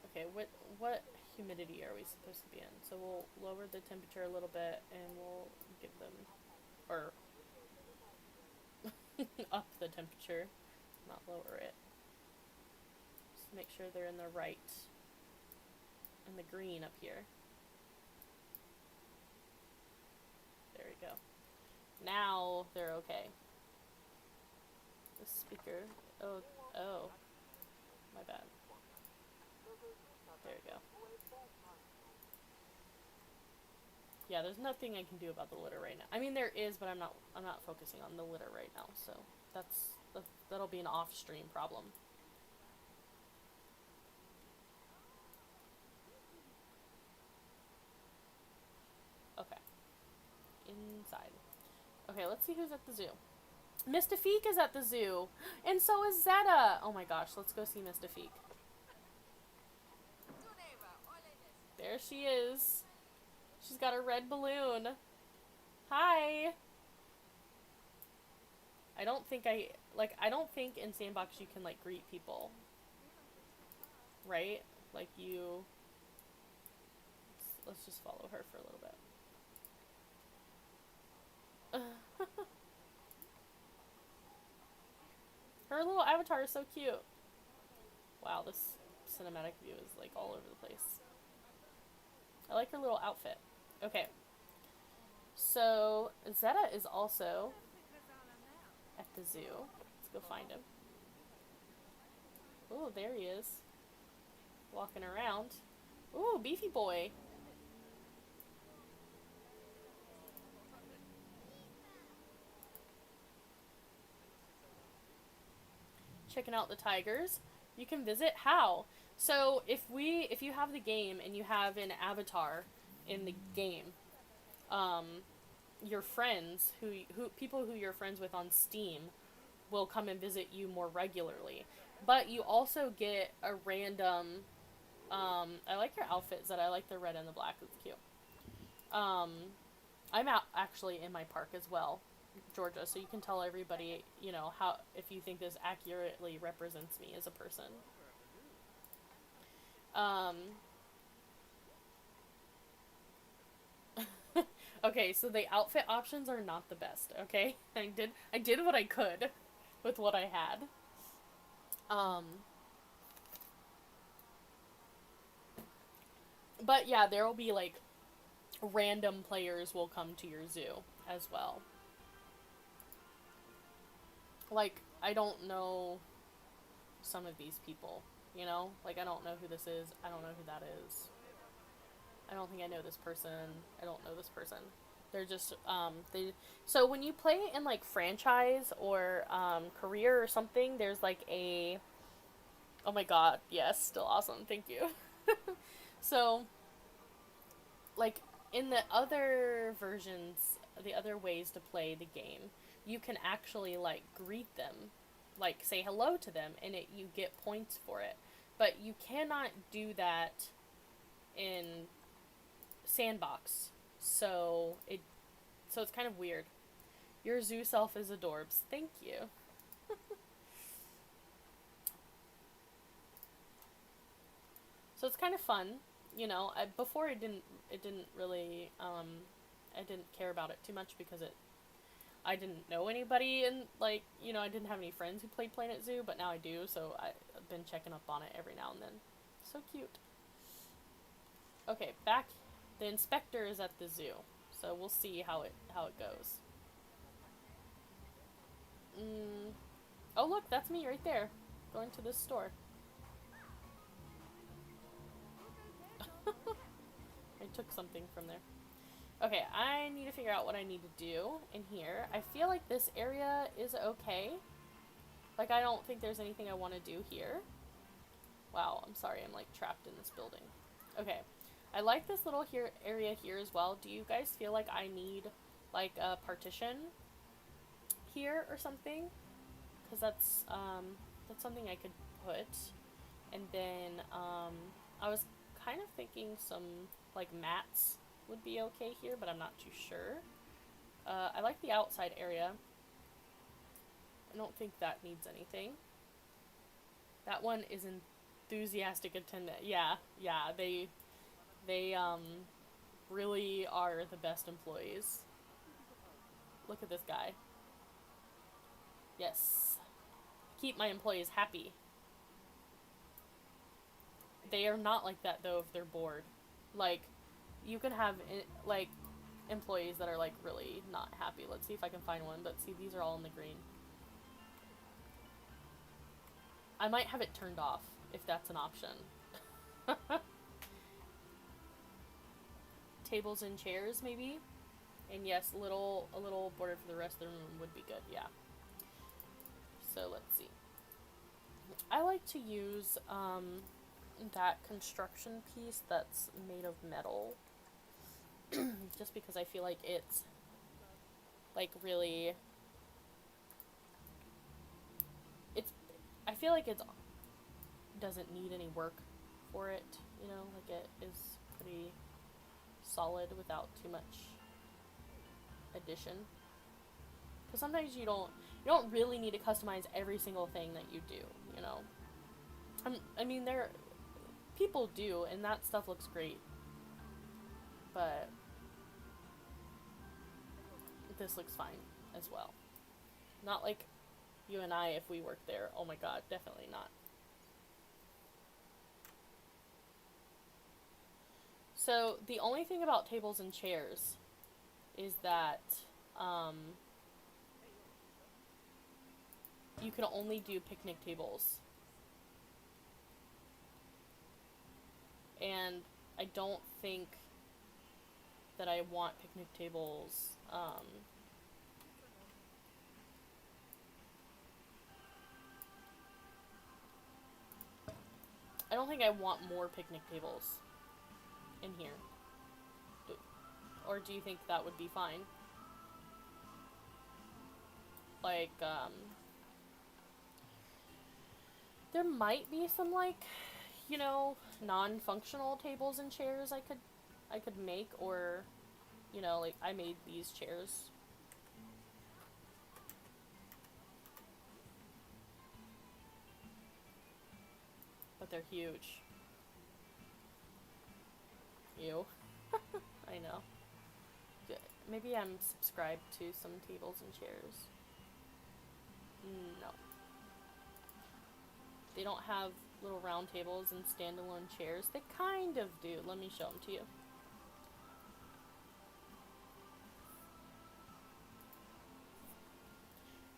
Okay, what humidity are we supposed to be in? So we'll lower the temperature a little bit and we'll give them, or up the temperature, not lower it. Just make sure they're in the right, in the green up here. There we go. Now they're okay. The speaker, oh, my bad. There we go. Yeah, there's nothing I can do about the litter right now. I mean, there is, but I'm not focusing on the litter right now, so that'll be an off-stream problem. Okay. Inside. Okay, let's see who's at the zoo. Mystifiq is at the zoo, and so is Zeta. Oh my gosh, let's go see Mystifiq. There she is. She's got a red balloon. Hi. I don't think in Sandbox you can like greet people. Right? Like you, let's just follow her for a little bit. Her little avatar is so cute. Wow, this cinematic view is like all over the place. I like her little outfit. Okay. So, Zeta is also at the zoo. Let's go find him. Oh, there he is. Walking around. Ooh, beefy boy. Checking out the tigers. You can visit how? So if you have the game and you have an avatar in the game, your friends people who you're friends with on Steam will come and visit you more regularly. But you also get a random I like your outfits that I like the red and the black. It's cute. I'm out actually in my park as well. Georgia, so you can tell everybody, you know, how, if you think this accurately represents me as a person. Um, okay, so the outfit options are not the best, okay? I did what I could with what I had. Um, but yeah, there will be like random players will come to your zoo as well. Like, I don't know some of these people, you know? Like, I don't know who this is. I don't know who that is. I don't think I know this person. I don't know this person. They're just, they, so when you play in, like, franchise or, career or something, there's, like, a, oh my god, yes, still awesome, thank you. So, like, in the other versions, the other ways to play the game, you can actually, like, greet them, like, say hello to them, and you get points for it. But you cannot do that in Sandbox. So it's kind of weird. Your zoo self is adorbs. Thank you. So it's kind of fun, you know. Before it didn't really I didn't care about it too much because I didn't know anybody, and, like, you know, I didn't have any friends who played Planet Zoo, but now I do, so I've been checking up on it every now and then. So cute. Okay, back. The inspector is at the zoo, so we'll see how it goes. Mm. Oh look, that's me right there, going to this store. I took something from there. Okay, I need to figure out what I need to do in here. I feel like this area is okay. Like, I don't think there's anything I want to do here. Wow, I'm sorry, I'm, like, trapped in this building. Okay, I like this little area here as well. Do you guys feel like I need, like, a partition here or something? Because that's something I could put. And then, I was kind of thinking some, like, mats would be okay here, but I'm not too sure. I like the outside area. I don't think that needs anything. That one is enthusiastic attendant. Yeah, yeah, they really are the best employees. Look at this guy. Yes. Keep my employees happy. They are not like that, though, if they're bored. Like, you can have, like, employees that are, like, really not happy. Let's see if I can find one, but see, these are all in the green. I might have it turned off, if that's an option. Tables and chairs, maybe? And yes, a little border for the rest of the room would be good, yeah. So, let's see. I like to use, that construction piece that's made of metal. Just because I feel like it's, like, really, I feel like it doesn't need any work for it, you know, like, it is pretty solid without too much addition. Because sometimes you don't really need to customize every single thing that you do, you know. I mean, people do, and that stuff looks great, but this looks fine as well. Not like you and I, if we worked there. Oh my god, definitely not. So, the only thing about tables and chairs is that, you can only do picnic tables. And I don't think that I want picnic tables, I don't think I want more picnic tables in here. Or do you think that would be fine? Like, there might be some, like, you know, non-functional tables and chairs I could make, or, you know, like, I made these chairs. but they're huge. Ew. I know. Maybe I'm subscribed to some tables and chairs. No. They don't have little round tables and standalone chairs. They kind of do. Let me show them to you.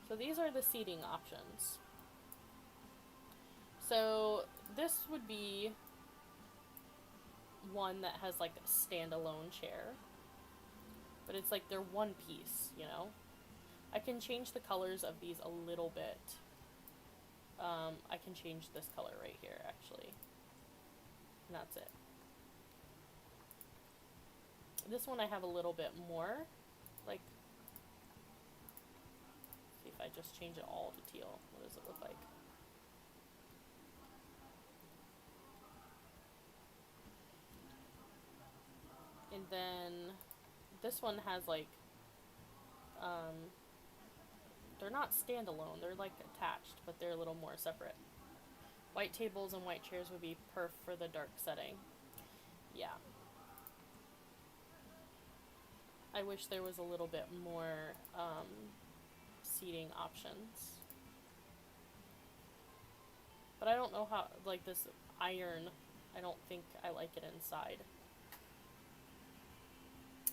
So these are the seating options. So this would be one that has like a standalone chair, but it's like they're one piece, you know? I can change the colors of these a little bit. I can change this color right here, actually. And that's it. This one I have a little bit more, like, see if I just change it all to teal. What does it look like? And then this one has like, they're not standalone, they're like attached, but they're a little more separate. White tables and white chairs would be perf for the dark setting. Yeah. I wish there was a little bit more seating options. But I don't know how, like this iron, I don't think I like it inside.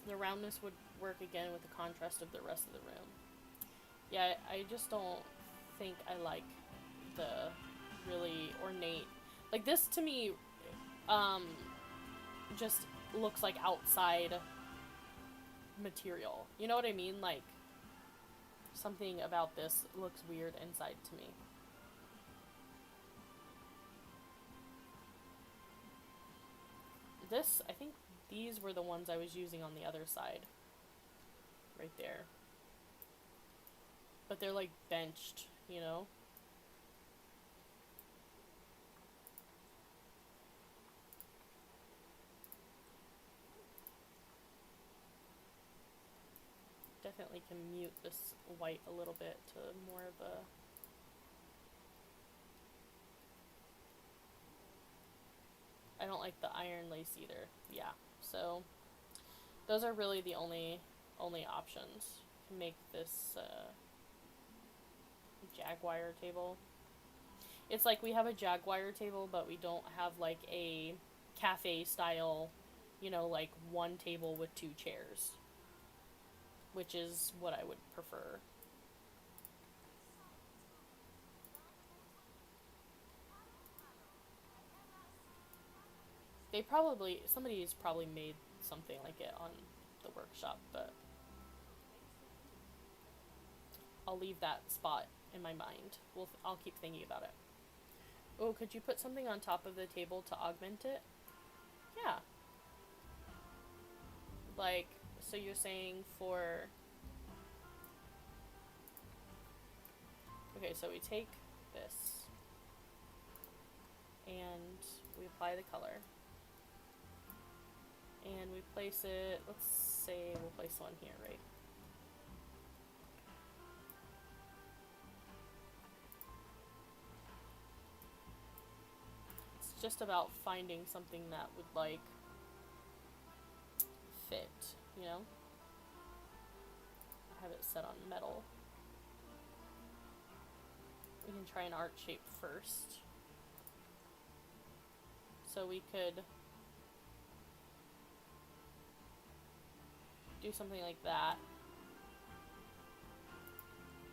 The roundness would work again with the contrast of the rest of the room. Yeah, I just don't think I like the really ornate, like this to me, just looks like outside material. You know what I mean? Like, something about this looks weird inside to me. This, I think these were the ones I was using on the other side. Right there. But they're like benched, you know? Definitely can mute this white a little bit to more of a... I don't like the iron lace either. Yeah, so those are really the only options to make this jaguar table. It's like we have a jaguar table, but we don't have like a cafe style, you know, like one table with two chairs, which is what I would prefer. They probably, somebody's probably made something like it on the workshop, but I'll leave that spot in my mind. I'll keep thinking about it. Oh, could you put something on top of the table to augment it? Yeah. Like, so you're saying for... Okay, so we take this and we apply the color. And we place it, let's say we'll place one here, right? It's just about finding something that would, like, fit, you know? I have it set on metal. We can try an art shape first. So we could do something like that,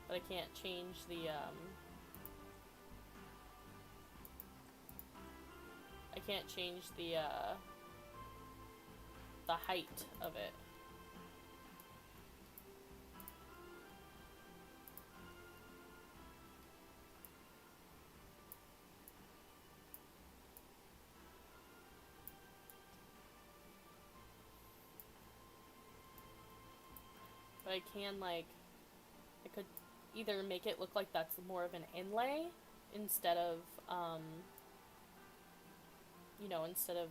but I can't change the height of it. But I can, like, I could either make it look like that's more of an inlay instead of, you know, instead of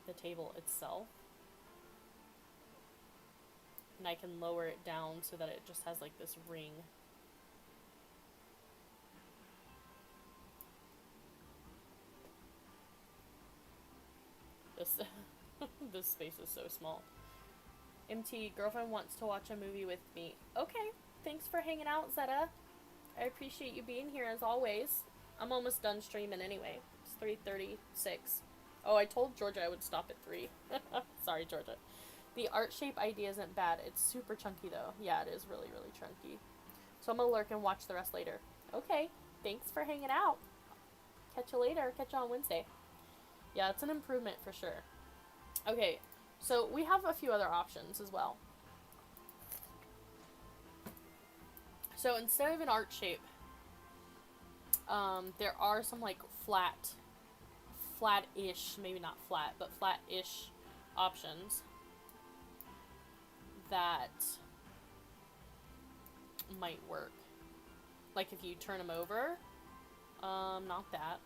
the table itself. And I can lower it down so that it just has, like, this ring. this this space is so small. MT, girlfriend wants to watch a movie with me. Okay, thanks for hanging out, Zeta. I appreciate you being here as always. I'm almost done streaming anyway. It's 3:36. Oh, I told Georgia I would stop at 3. Sorry, Georgia. The art shape idea isn't bad. It's super chunky though. Yeah, it is really, really chunky. So I'm gonna lurk and watch the rest later. Okay, thanks for hanging out. Catch you later. Catch you on Wednesday. Yeah, it's an improvement for sure. Okay, so we have a few other options as well. So instead of an art shape, there are some like flat-ish, maybe not flat, but flat-ish options that might work. Like if you turn them over, not that.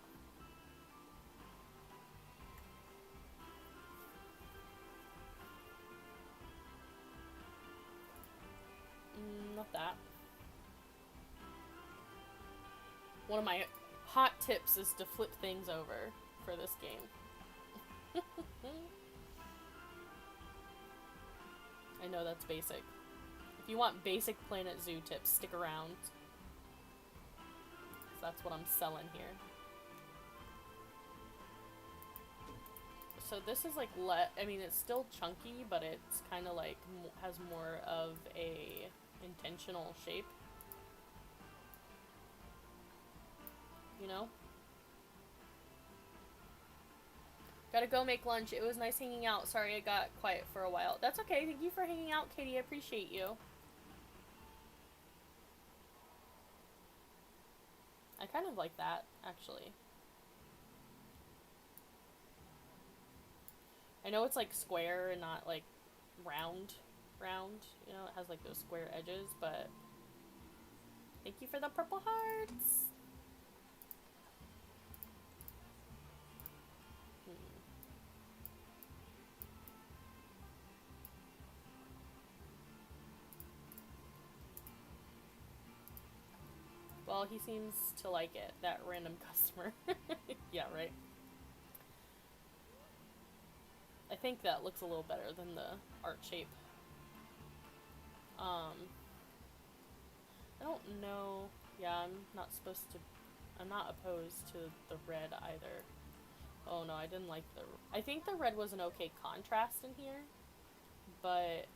Not that. One of my hot tips is to flip things over for this game. I know that's basic. If you want basic Planet Zoo tips, stick around. That's what I'm selling here. So this is like, I mean, it's still chunky, but it's kind of like has more of a intentional shape. You know? Gotta go make lunch. It was nice hanging out. Sorry I got quiet for a while. That's okay. Thank you for hanging out, Katie. I appreciate you. I kind of like that, actually. I know it's like square and not like round. You know, it has like those square edges, but thank you for the purple hearts. Well, he seems to like it, that random customer. Yeah, right. I think that looks a little better than the art shape. I don't know. Yeah, I'm not opposed to the red either. Oh no, I didn't like I think the red was an okay contrast in here, but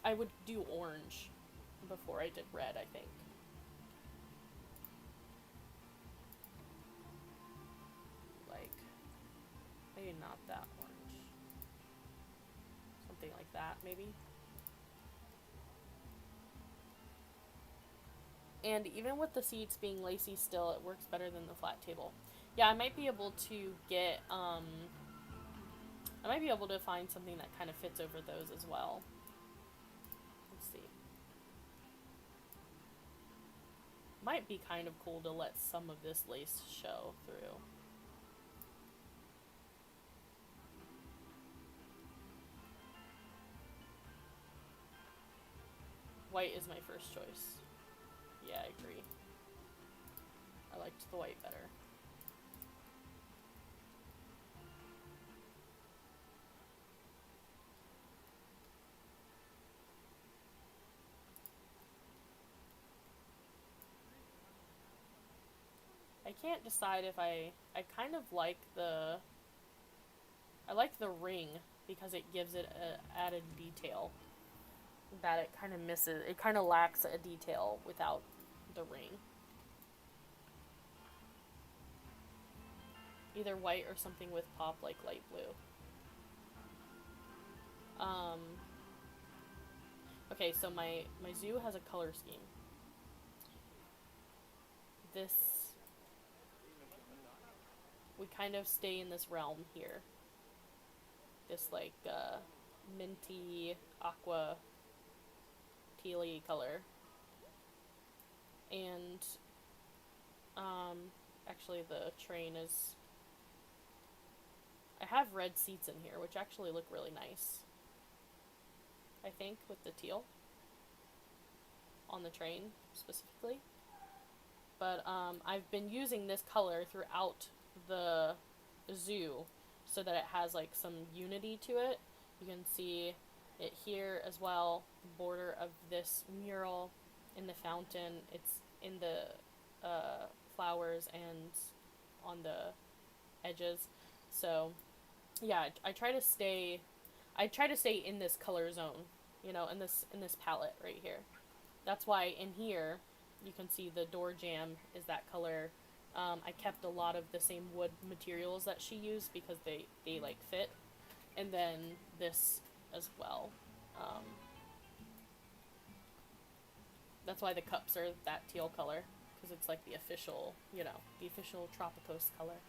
I would do orange before I did red, I think. Like, maybe not that orange. Something like that, maybe. And even with the seats being lacy still, it works better than the flat table. Yeah, I might be able to get, I might be able to find something that kind of fits over those as well. Let's see. Might be kind of cool to let some of this lace show through. White is my first choice. Yeah, I agree. I liked the white better. I can't decide if I kind of like the ring because it gives it an added detail that it kind of misses. It kind of lacks a detail without the ring. Either white or something with pop like light blue. Okay, so my zoo has a color scheme. We kind of stay in this realm here. This like minty, aqua, tealy color. And actually the train is, I have red seats in here, which actually look really nice. I think with the teal on the train specifically. But I've been using this color throughout the zoo so that it has like some unity to it. You can see it here as well, the border of this mural in the fountain. It's in the flowers and on the edges. So yeah, I try to stay in this color zone, you know, in this palette right here. That's why in here you can see the door jamb is that color. I kept a lot of the same wood materials that she used because they like fit. And then this as well. That's why the cups are that teal color, because it's like the official, you know, the official Tropicos color.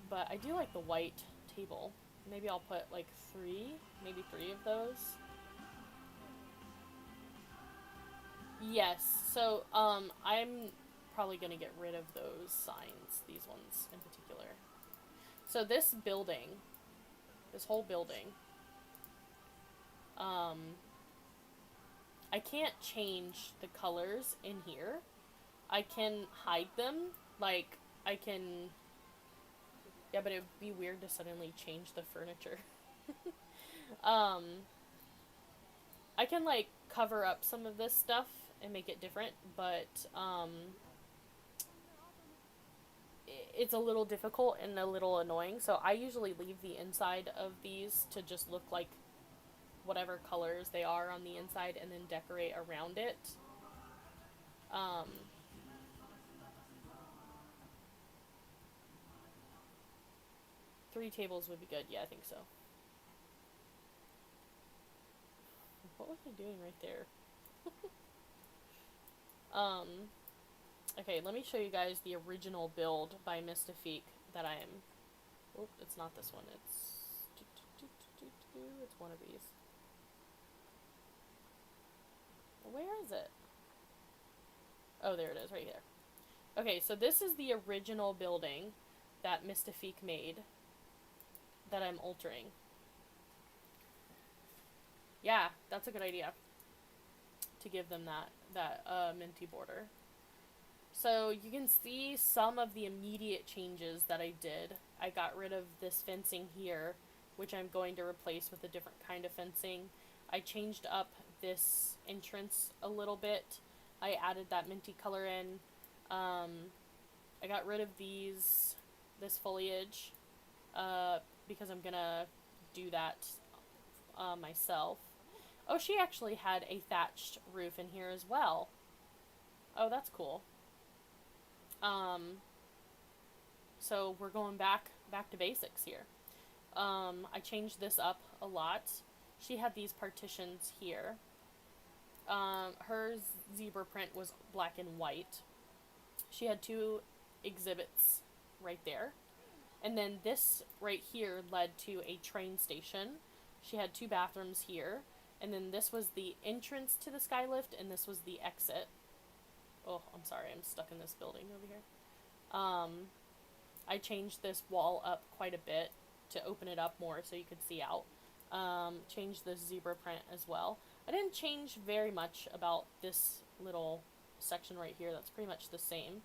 But I do like the white table. Maybe I'll put like maybe three of those. Yes, so I'm probably gonna get rid of those signs, these ones in particular. So this building, this whole building, I can't change the colors in here. I can hide them, like, I can, yeah, but it would be weird to suddenly change the furniture. I can, like, cover up some of this stuff and make it different, but, it's a little difficult and a little annoying, so I usually leave the inside of these to just look like whatever colors they are on the inside and then decorate around it. Three tables would be good. Yeah, I think so. What was I doing right there? Okay, let me show you guys the original build by Mystifiq that I am... Oh, it's not this one. It's one of these. Where is it? Oh, there it is, right here. Okay, so this is the original building that Mystifiq made that I'm altering. Yeah, that's a good idea. To give them that minty border. So you can see some of the immediate changes that I did. I got rid of this fencing here, which I'm going to replace with a different kind of fencing. I changed up this entrance a little bit. I added that minty color in. I got rid of this foliage, because I'm gonna do that myself. Oh, she actually had a thatched roof in here as well. Oh, that's cool. So we're going back to basics here. I changed this up a lot. She had these partitions here. Her zebra print was black and white. She had two exhibits right there. And then this right here led to a train station. She had two bathrooms here. And then this was the entrance to the skylift, and this was the exit. Oh, I'm sorry, I'm stuck in this building over here. I changed this wall up quite a bit to open it up more so you could see out. Changed the zebra print as well. I didn't change very much about this little section right here. That's pretty much the same.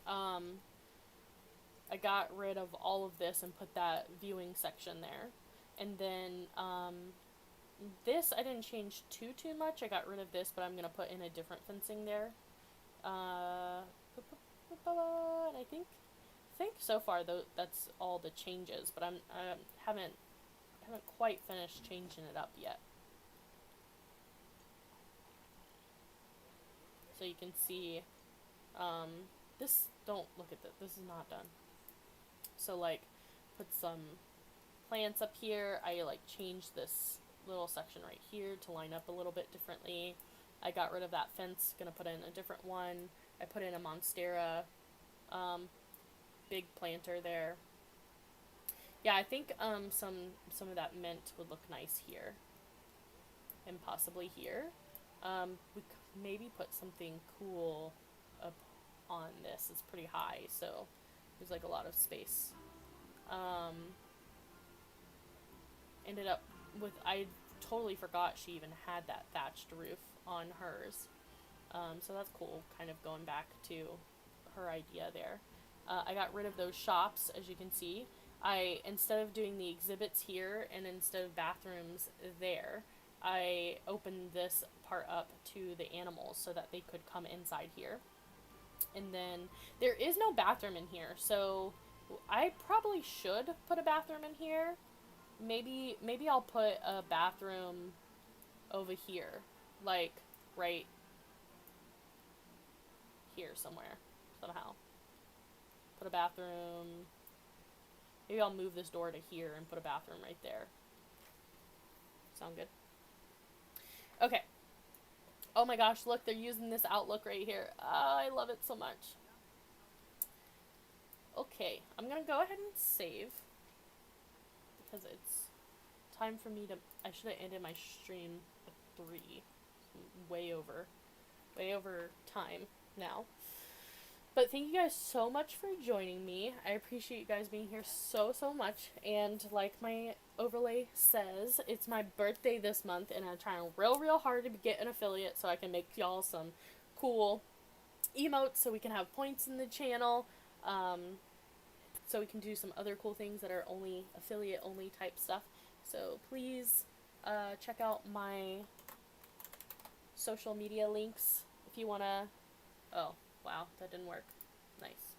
I got rid of all of this and put that viewing section there. And then, this I didn't change too much. I got rid of this, but I'm going to put in a different fencing there. And I think so far that's all the changes, but I haven't quite finished changing it up yet. So you can see, this, don't look at this. This is not done. So like, put some plants up here. I like changed this little section right here to line up a little bit differently. I got rid of that fence, gonna put in a different one. I put in a monstera, big planter there. Yeah, I think some of that mint would look nice here, and possibly here. We could maybe put something cool up on this. It's pretty high, so there's like a lot of space. Ended up with, I totally forgot she even had that thatched roof on hers. So that's cool, kind of going back to her idea there. I got rid of those shops, as you can see. instead of doing the exhibits here and instead of bathrooms there, I opened this part up to the animals so that they could come inside here. And then there is no bathroom in here, so I probably should put a bathroom in here. Maybe I'll put a bathroom over here, like right here somewhere, somehow. Put a bathroom. Maybe I'll move this door to here and put a bathroom right there. Sound good? Okay. Oh my gosh, look, they're using this outlook right here. Oh, I love it so much. Okay, I'm gonna go ahead and save. Because it's time for me to... I should have ended my stream at 3. Way over time now. But thank you guys so much for joining me. I appreciate you guys being here so much. And like my overlay says, it's my birthday this month, and I'm trying real hard to get an affiliate so I can make y'all some cool emotes so we can have points in the channel. So we can do some other cool things that are only affiliate only type stuff. So please check out my social media links if you want to... Oh, wow, that didn't work. Nice.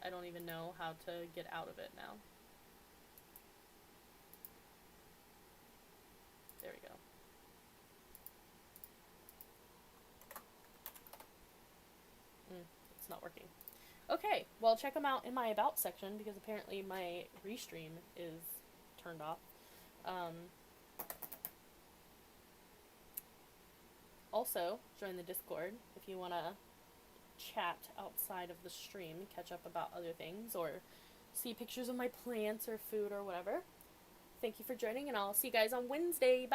I don't even know how to get out of it now. There we go. It's not working. Okay, well, check them out in my About section, because apparently my restream is turned off. Also, join the Discord if you want to chat outside of the stream, catch up about other things, or see pictures of my plants or food or whatever. Thank you for joining, and I'll see you guys on Wednesday. Bye!